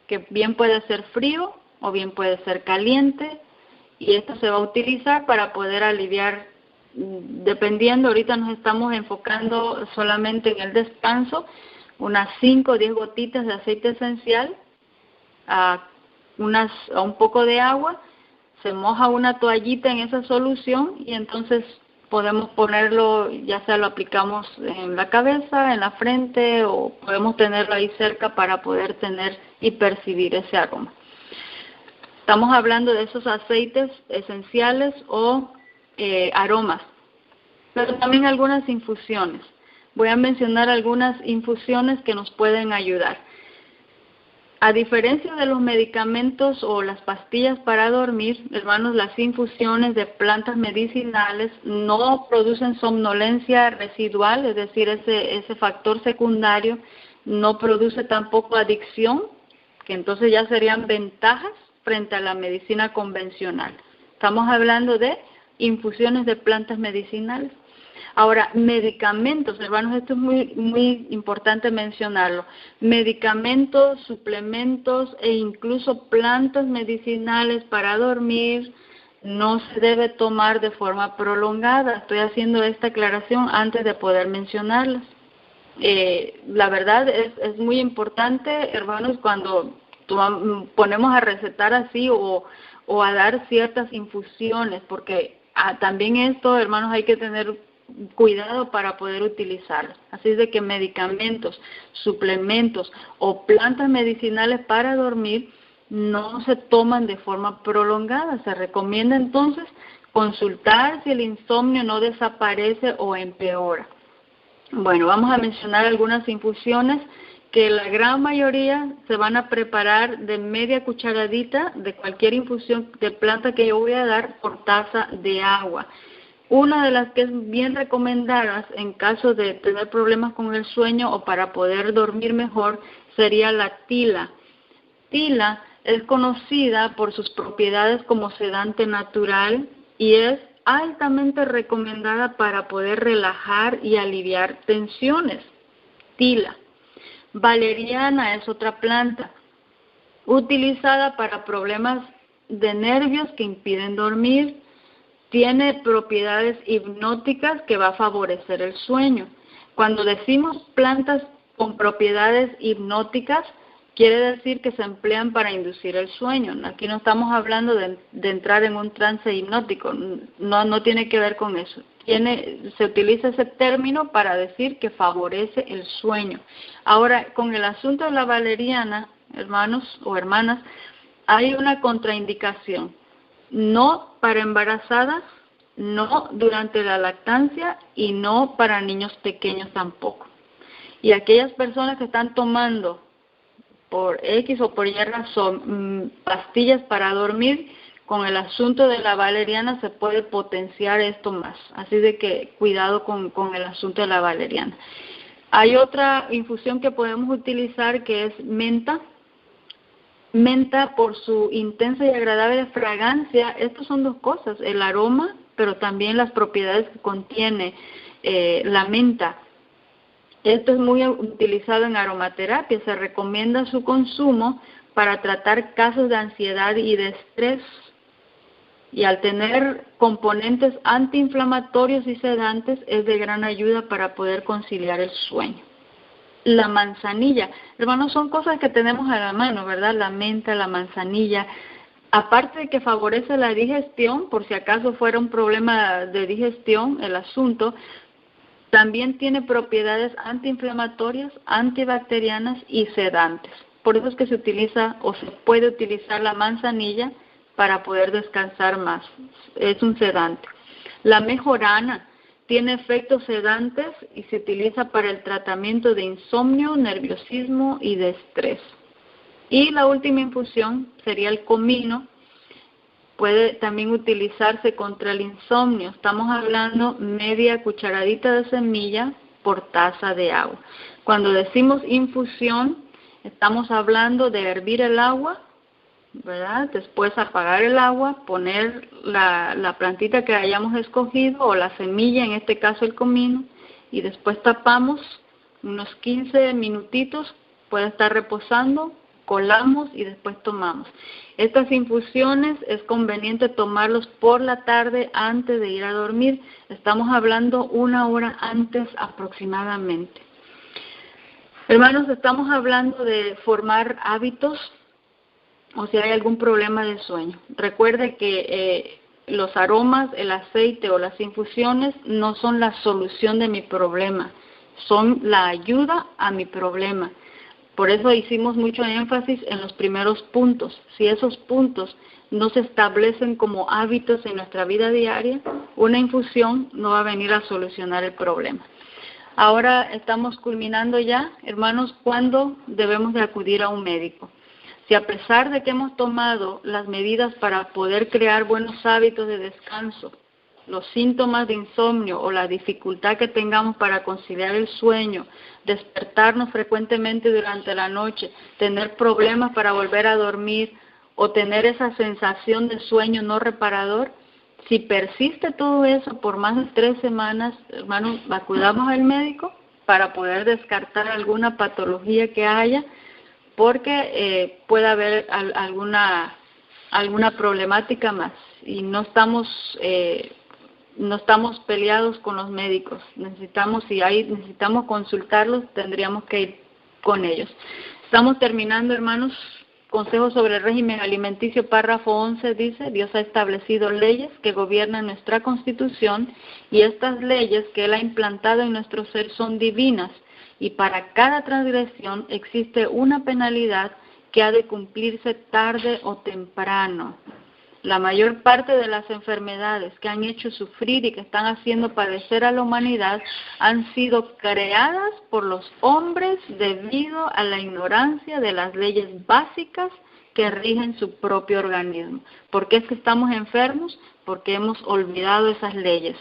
que bien puede ser frío o bien puede ser caliente, y esto se va a utilizar para poder aliviar, dependiendo, ahorita nos estamos enfocando solamente en el descanso, unas 5 o 10 gotitas de aceite esencial, a un poco de agua, se moja una toallita en esa solución y entonces podemos ponerlo, ya sea lo aplicamos en la cabeza, en la frente, o podemos tenerlo ahí cerca para poder tener y percibir ese aroma. Estamos hablando de esos aceites esenciales o aromas, pero también algunas infusiones. Voy a mencionar algunas infusiones que nos pueden ayudar. A diferencia de los medicamentos o las pastillas para dormir, hermanos, las infusiones de plantas medicinales no producen somnolencia residual, es decir, ese factor secundario, no produce tampoco adicción, que entonces ya serían ventajas frente a la medicina convencional. Estamos hablando de infusiones de plantas medicinales. Ahora, medicamentos, hermanos, esto es muy importante mencionarlo. Medicamentos, suplementos e incluso plantas medicinales para dormir no se debe tomar de forma prolongada. Estoy haciendo esta aclaración antes de poder mencionarlas. La verdad es muy importante, hermanos, cuando ponemos a recetar así o a dar ciertas infusiones, porque también esto, hermanos, hay que tener cuidado para poder utilizarlo. Así es de que medicamentos, suplementos o plantas medicinales para dormir no se toman de forma prolongada. Se recomienda entonces consultar si el insomnio no desaparece o empeora. Bueno, vamos a mencionar algunas infusiones que la gran mayoría se van a preparar de media cucharadita de cualquier infusión de planta que yo voy a dar por taza de agua. Una de las que es bien recomendada en caso de tener problemas con el sueño o para poder dormir mejor sería la tila. Tila es conocida por sus propiedades como sedante natural y es altamente recomendada para poder relajar y aliviar tensiones. Tila. Valeriana es otra planta utilizada para problemas de nervios que impiden dormir. Tiene propiedades hipnóticas que va a favorecer el sueño. Cuando decimos plantas con propiedades hipnóticas, quiere decir que se emplean para inducir el sueño. Aquí no estamos hablando de entrar en un trance hipnótico, no tiene que ver con eso. Se utiliza ese término para decir que favorece el sueño. Ahora, con el asunto de la valeriana, hermanos o hermanas, hay una contraindicación. No para embarazadas, no durante la lactancia y no para niños pequeños tampoco. Y aquellas personas que están tomando por X o por Y razón pastillas para dormir, con el asunto de la valeriana se puede potenciar esto más. Así de que cuidado con el asunto de la valeriana. Hay otra infusión que podemos utilizar que es menta. Menta, por su intensa y agradable fragancia, estas son dos cosas, el aroma, pero también las propiedades que contiene la menta. Esto es muy utilizado en aromaterapia, se recomienda su consumo para tratar casos de ansiedad y de estrés. Y al tener componentes antiinflamatorios y sedantes, es de gran ayuda para poder conciliar el sueño. La manzanilla, hermanos, son cosas que tenemos a la mano, ¿verdad? La menta, la manzanilla, aparte de que favorece la digestión, por si acaso fuera un problema de digestión el asunto, también tiene propiedades antiinflamatorias, antibacterianas y sedantes. Por eso es que se utiliza o se puede utilizar la manzanilla para poder descansar más. Es un sedante. La mejorana tiene efectos sedantes y se utiliza para el tratamiento de insomnio, nerviosismo y de estrés. Y la última infusión sería el comino. Puede también utilizarse contra el insomnio. Estamos hablando media cucharadita de semilla por taza de agua. Cuando decimos infusión, estamos hablando de hervir el agua, ¿verdad? Después apagar el agua, poner la plantita que hayamos escogido o la semilla, en este caso el comino, y después tapamos unos 15 minutitos, puede estar reposando, colamos y después tomamos. Estas infusiones es conveniente tomarlos por la tarde antes de ir a dormir. Estamos hablando 1 hora antes aproximadamente. Hermanos, estamos hablando de formar hábitos o si hay algún problema de sueño. Recuerde que los aromas, el aceite o las infusiones no son la solución de mi problema, son la ayuda a mi problema. Por eso hicimos mucho énfasis en los primeros puntos. Si esos puntos no se establecen como hábitos en nuestra vida diaria, una infusión no va a venir a solucionar el problema. Ahora estamos culminando ya, hermanos, ¿cuándo debemos de acudir a un médico? Si a pesar de que hemos tomado las medidas para poder crear buenos hábitos de descanso, los síntomas de insomnio o la dificultad que tengamos para conciliar el sueño, despertarnos frecuentemente durante la noche, tener problemas para volver a dormir o tener esa sensación de sueño no reparador, si persiste todo eso por más de 3 semanas, hermanos, acudamos al médico para poder descartar alguna patología que haya, porque puede haber alguna problemática más y no estamos peleados con los médicos. Necesitamos consultarlos, tendríamos que ir con ellos. Estamos terminando, hermanos. Consejo sobre el régimen alimenticio, párrafo 11 dice: Dios ha establecido leyes que gobiernan nuestra Constitución y estas leyes que Él ha implantado en nuestro ser son divinas y para cada transgresión existe una penalidad que ha de cumplirse tarde o temprano. La mayor parte de las enfermedades que han hecho sufrir y que están haciendo padecer a la humanidad han sido creadas por los hombres debido a la ignorancia de las leyes básicas que rigen su propio organismo. ¿Por qué es que estamos enfermos? Porque hemos olvidado esas leyes.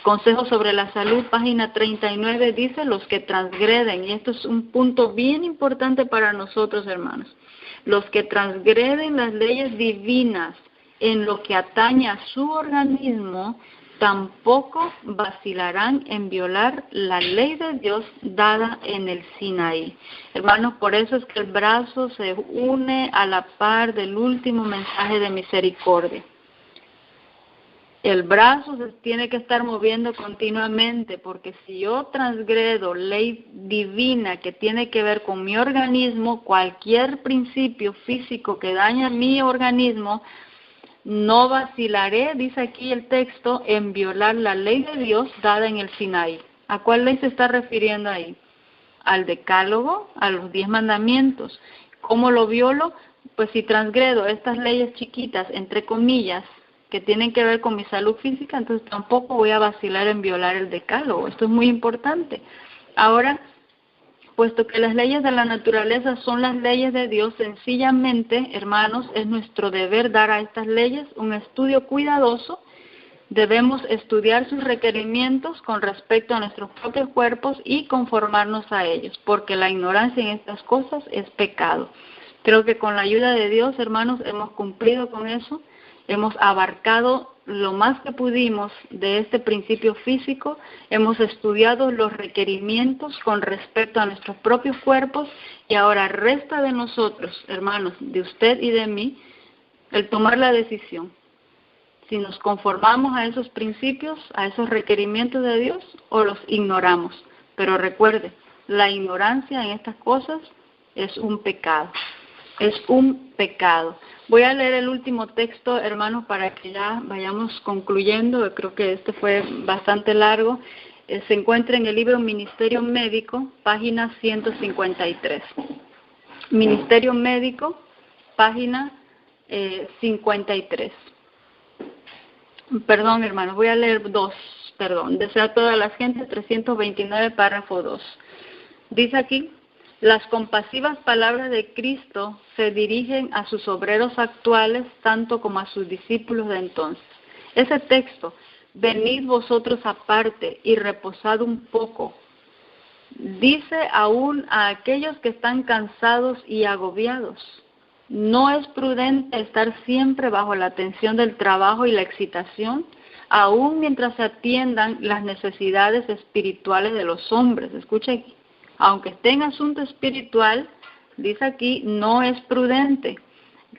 Consejo sobre la salud, página 39, dice: los que transgreden, y esto es un punto bien importante para nosotros, hermanos, los que transgreden las leyes divinas en lo que atañe a su organismo, tampoco vacilarán en violar la ley de Dios dada en el Sinaí. Hermanos, por eso es que el brazo se une a la par del último mensaje de misericordia. El brazo se tiene que estar moviendo continuamente, porque si yo transgredo ley divina que tiene que ver con mi organismo, cualquier principio físico que daña mi organismo, no vacilaré, dice aquí el texto, en violar la ley de Dios dada en el Sinaí. ¿A cuál ley se está refiriendo ahí? Al decálogo, a los 10 mandamientos. ¿Cómo lo violo? Pues si transgredo estas leyes chiquitas, entre comillas, que tienen que ver con mi salud física, entonces tampoco voy a vacilar en violar el decálogo. Esto es muy importante. Ahora, puesto que las leyes de la naturaleza son las leyes de Dios, sencillamente, hermanos, es nuestro deber dar a estas leyes un estudio cuidadoso. Debemos estudiar sus requerimientos con respecto a nuestros propios cuerpos y conformarnos a ellos, porque la ignorancia en estas cosas es pecado. Creo que con la ayuda de Dios, hermanos, hemos cumplido con eso, hemos abarcado lo más que pudimos de este principio físico, hemos estudiado los requerimientos con respecto a nuestros propios cuerpos y ahora resta de nosotros, hermanos, de usted y de mí, el tomar la decisión. Si nos conformamos a esos principios, a esos requerimientos de Dios o los ignoramos. Pero recuerde, la ignorancia en estas cosas es un pecado. Es un pecado. Voy a leer el último texto, hermanos, para que ya vayamos concluyendo. Yo creo que este fue bastante largo. Se encuentra en el libro Ministerio Médico, página 153. Ministerio Médico, página 53. Perdón, hermanos, voy a leer 2. Perdón. Desea a toda la gente, 329, párrafo 2. Dice aquí: las compasivas palabras de Cristo se dirigen a sus obreros actuales tanto como a sus discípulos de entonces. Ese texto, venid vosotros aparte y reposad un poco, dice aún a aquellos que están cansados y agobiados. No es prudente estar siempre bajo la tensión del trabajo y la excitación, aún mientras se atiendan las necesidades espirituales de los hombres. Escucha aquí. Aunque esté en asunto espiritual, dice aquí, no es prudente.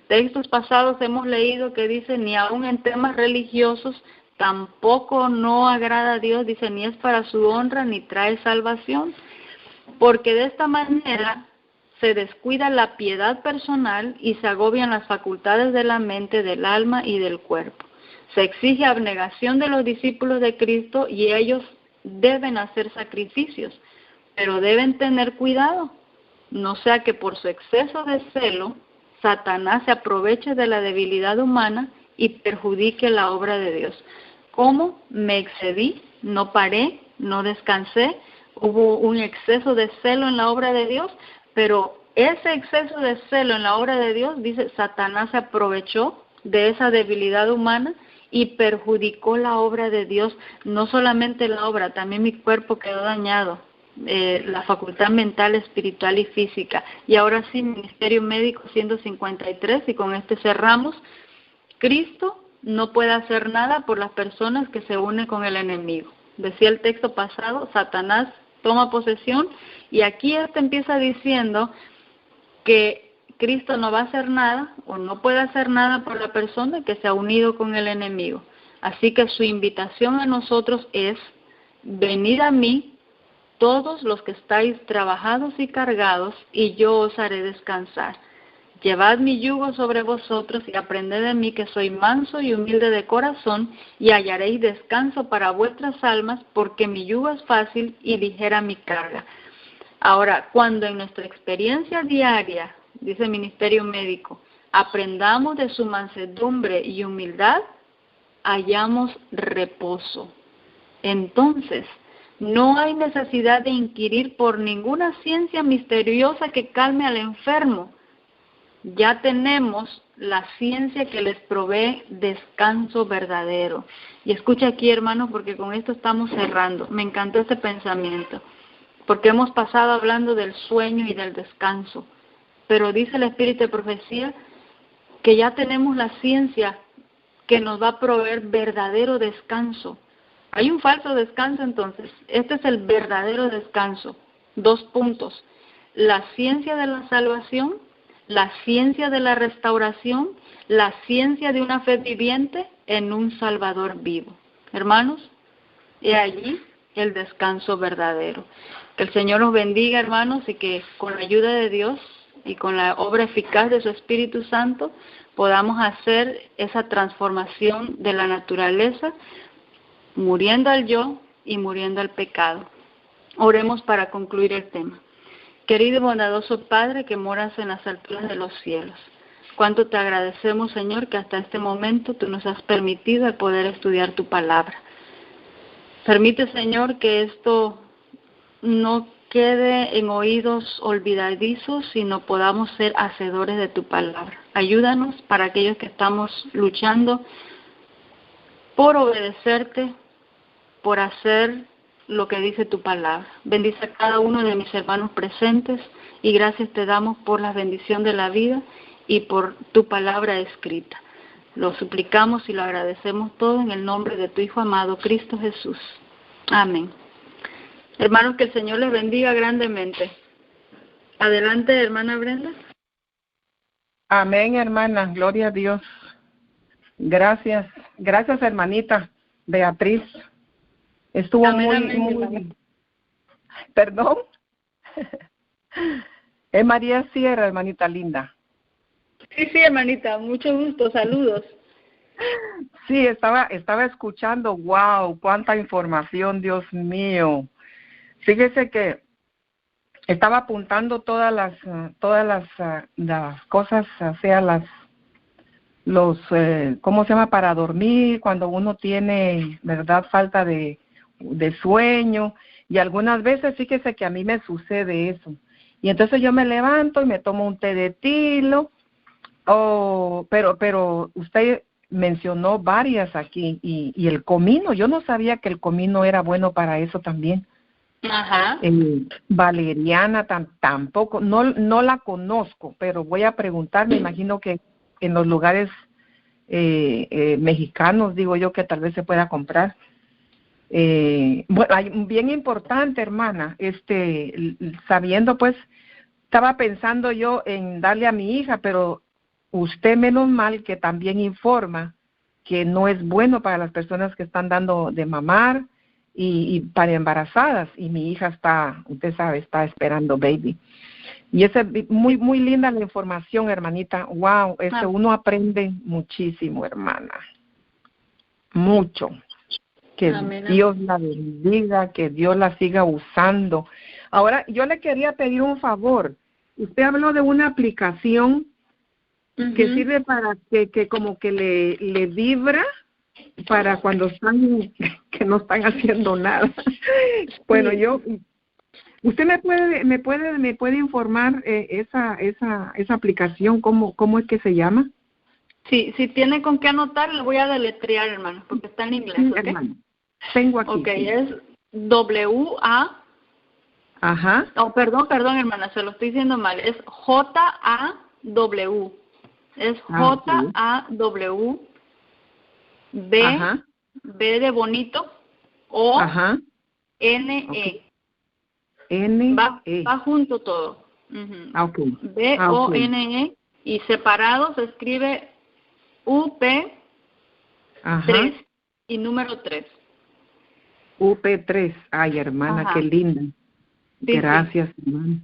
Textos pasados hemos leído que dice, ni aún en temas religiosos, tampoco no agrada a Dios, dice, ni es para su honra, ni trae salvación, porque de esta manera se descuida la piedad personal y se agobian las facultades de la mente, del alma y del cuerpo. Se exige abnegación de los discípulos de Cristo y ellos deben hacer sacrificios, pero deben tener cuidado. no sea que por su exceso de celo, Satanás se aproveche de la debilidad humana y perjudique la obra de Dios. ¿Cómo? Me excedí, no paré, no descansé, hubo un exceso de celo en la obra de Dios, pero ese exceso de celo en la obra de Dios, dice, Satanás se aprovechó de esa debilidad humana y perjudicó la obra de Dios. No solamente la obra, también mi cuerpo quedó dañado, la facultad mental, espiritual y física. Y ahora sí, Ministerio Médico 153, y con este cerramos. Cristo no puede hacer nada por las personas que se unen con el enemigo. Decía el texto pasado, Satanás toma posesión, y aquí empieza diciendo que Cristo no va a hacer nada o no puede hacer nada por la persona que se ha unido con el enemigo. Así que su invitación a nosotros es: venid a mí todos los que estáis trabajados y cargados, y yo os haré descansar. Llevad mi yugo sobre vosotros y aprended de mí, que soy manso y humilde de corazón, y hallaréis descanso para vuestras almas, porque mi yugo es fácil y ligera mi carga. Ahora, cuando en nuestra experiencia diaria, dice el Ministerio Médico, aprendamos de su mansedumbre y humildad, hallamos reposo. Entonces, no hay necesidad de inquirir por ninguna ciencia misteriosa que calme al enfermo. Ya tenemos la ciencia que les provee descanso verdadero. Y escucha aquí, hermanos, porque con esto estamos cerrando. Me encantó este pensamiento, porque hemos pasado hablando del sueño y del descanso. Pero dice el Espíritu de Profecía que ya tenemos la ciencia que nos va a proveer verdadero descanso. Hay un falso descanso, entonces. Este es el verdadero descanso. 2 puntos. La ciencia de la salvación, la ciencia de la restauración, la ciencia de una fe viviente en un Salvador vivo. Hermanos, he allí el descanso verdadero. Que el Señor nos bendiga, hermanos, y que con la ayuda de Dios y con la obra eficaz de su Espíritu Santo podamos hacer esa transformación de la naturaleza, muriendo al yo y muriendo al pecado. Oremos para concluir el tema. Querido y bondadoso Padre que moras en las alturas de los cielos, cuánto te agradecemos, Señor, que hasta este momento tú nos has permitido el poder estudiar tu palabra. Permite, Señor, que esto no quede en oídos olvidadizos, sino podamos ser hacedores de tu palabra. Ayúdanos para aquellos que estamos luchando por obedecerte, por hacer lo que dice tu palabra. Bendice a cada uno de mis hermanos presentes, y gracias te damos por la bendición de la vida y por tu palabra escrita. Lo suplicamos y lo agradecemos todo en el nombre de tu Hijo amado, Cristo Jesús. Amén. Hermanos, que el Señor les bendiga grandemente. Adelante, hermana Brenda. Amén, hermana. Gloria a Dios. Gracias. Gracias, hermanita Beatriz. Estuvo muy... ¿Perdón? Es María Sierra, hermanita linda. Sí, hermanita. Mucho gusto. Saludos. Sí, estaba escuchando. Wow, cuánta información, Dios mío. Fíjese que estaba apuntando todas las cosas, o sea, ¿cómo se llama? Para dormir, cuando uno tiene, ¿verdad?, falta de sueño, y algunas veces fíjese que a mí me sucede eso, y entonces yo me levanto y me tomo un té de tilo, pero usted mencionó varias aquí, y el comino, yo no sabía que el comino era bueno para eso también. Ajá. Valeriana tampoco, no la conozco, pero voy a preguntar, me imagino que en los lugares mexicanos, digo yo, que tal vez se pueda comprar. Bueno, bien importante, hermana, sabiendo, pues, estaba pensando yo en darle a mi hija, pero usted, menos mal, que también informa que no es bueno para las personas que están dando de mamar y para embarazadas, y mi hija usted sabe, está esperando baby. Y esa es muy, muy linda la información, hermanita. Wow, uno aprende muchísimo, hermana. Mucho. Que Amén. Dios la bendiga, que Dios la siga usando. Ahora, yo le quería pedir un favor. usted habló de una aplicación que Ujú. sirve para que como que le vibra para cuando están, que no están haciendo nada. Bueno, usted me puede informar esa aplicación, cómo es que se llama. Sí, si tiene con qué anotar, le voy a deletrear, hermano, porque está en inglés, Sí, ¿ok? hermano. Tengo aquí. Ok, sí. es W-A, Ajá. perdón, hermana, se lo estoy diciendo mal, es J-A-W, es Ok. J-A-W, B, Ajá. B de bonito, O, Ajá. N-E, va N-E. junto todo. Ujú. Ok. B-O-N-E, y separado se escribe U-P, Ajá. 3 y número 3. UP3. Ay, hermana, Ajá. qué linda. Sí, Gracias, hermana.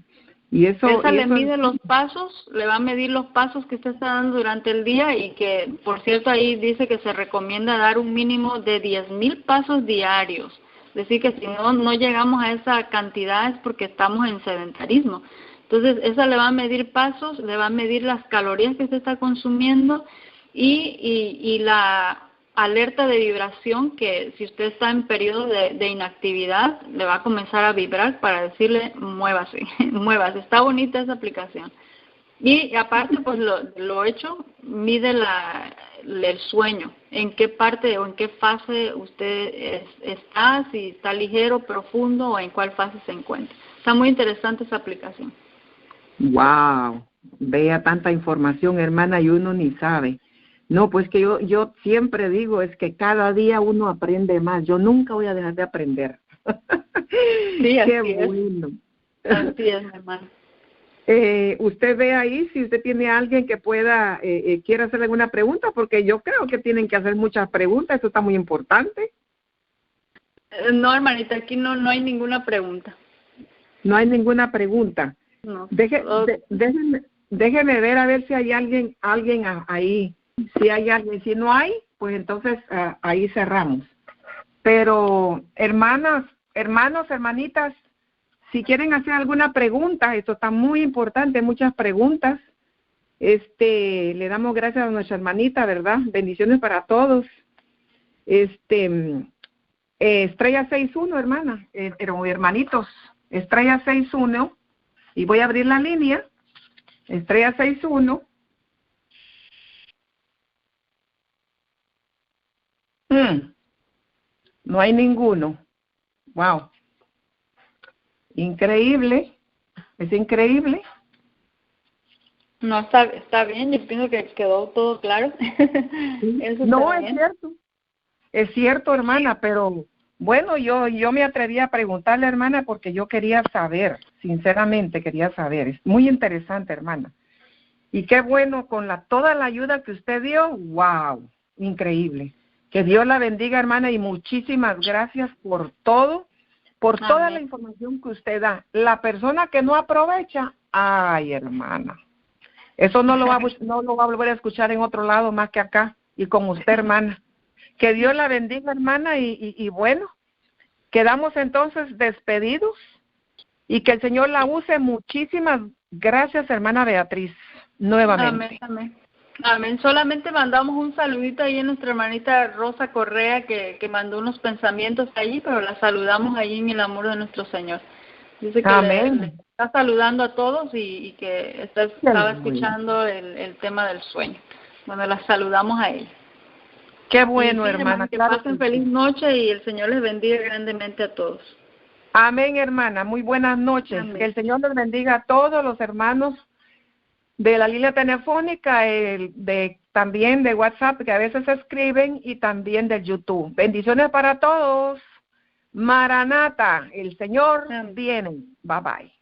Y Esa le eso mide los pasos, le va a medir los pasos que usted está dando durante el día y que, por cierto, ahí dice que se recomienda dar un mínimo de 10,000 pasos diarios. Es decir, que si no llegamos a esa cantidad es porque estamos en sedentarismo. Entonces, esa le va a medir pasos, le va a medir las calorías que usted está consumiendo y la alerta de vibración que si usted está en periodo de inactividad le va a comenzar a vibrar para decirle muévase, muévase. Está bonita esa aplicación. Y aparte pues lo hecho mide el sueño, en qué parte o en qué fase usted está, si está ligero, profundo o en cuál fase se encuentra. Está muy interesante esa aplicación. Wow, vea tanta información, hermana, y uno ni sabe. No, pues que yo siempre digo, es que cada día uno aprende más. Yo nunca voy a dejar de aprender. Sí, así Qué es. bueno. Así es, mi hermano. Usted ve ahí si usted tiene a alguien que pueda, quiera hacerle alguna pregunta, porque yo creo que tienen que hacer muchas preguntas, eso está muy importante. No, hermanita, aquí no hay ninguna pregunta. No hay ninguna pregunta. No. Déjeme ver a ver si hay alguien ahí. Si hay alguien, si no hay, pues entonces ahí cerramos. Pero hermanos, hermanitas, si quieren hacer alguna pregunta, esto está muy importante, muchas preguntas. Le damos gracias a nuestra hermanita, ¿verdad? Bendiciones para todos. Estrella 61, hermana, hermanitos, Estrella 61, y voy a abrir la línea. Estrella 61. No hay ninguno. Wow. Increíble. Es increíble. No, está bien, yo pienso que quedó todo claro. Eso No, está es bien. cierto. Es cierto, hermana, pero bueno, yo me atreví a preguntarle, hermana, porque yo quería saber, sinceramente quería saber. Es muy interesante, hermana. Y qué bueno, con toda la ayuda que usted dio, wow, increíble. Que Dios la bendiga, hermana, y muchísimas gracias por todo, por toda Amén. la información que usted da. La persona que no aprovecha, ay, hermana, eso no lo va a volver a escuchar en otro lado más que acá y con usted, hermana. Que Dios la bendiga, hermana, y bueno, quedamos entonces despedidos y que el Señor la use. Muchísimas gracias, hermana Beatriz, nuevamente. Amén. Amén. Solamente mandamos un saludito ahí a nuestra hermanita Rosa Correa que mandó unos pensamientos allí, pero la saludamos allí en el amor de nuestro Señor. Dice que le está saludando a todos y que estaba escuchando el tema del sueño. Bueno, la saludamos a ella. Qué bueno, sí, hermana. Que pasen feliz noche y el Señor les bendiga grandemente a todos. Amén, hermana. Muy buenas noches. Amén. Que el Señor les bendiga a todos los hermanos de la línea telefónica, también de WhatsApp, que a veces escriben, y también de YouTube. Bendiciones para todos. Maranata, el Señor viene. Bye bye.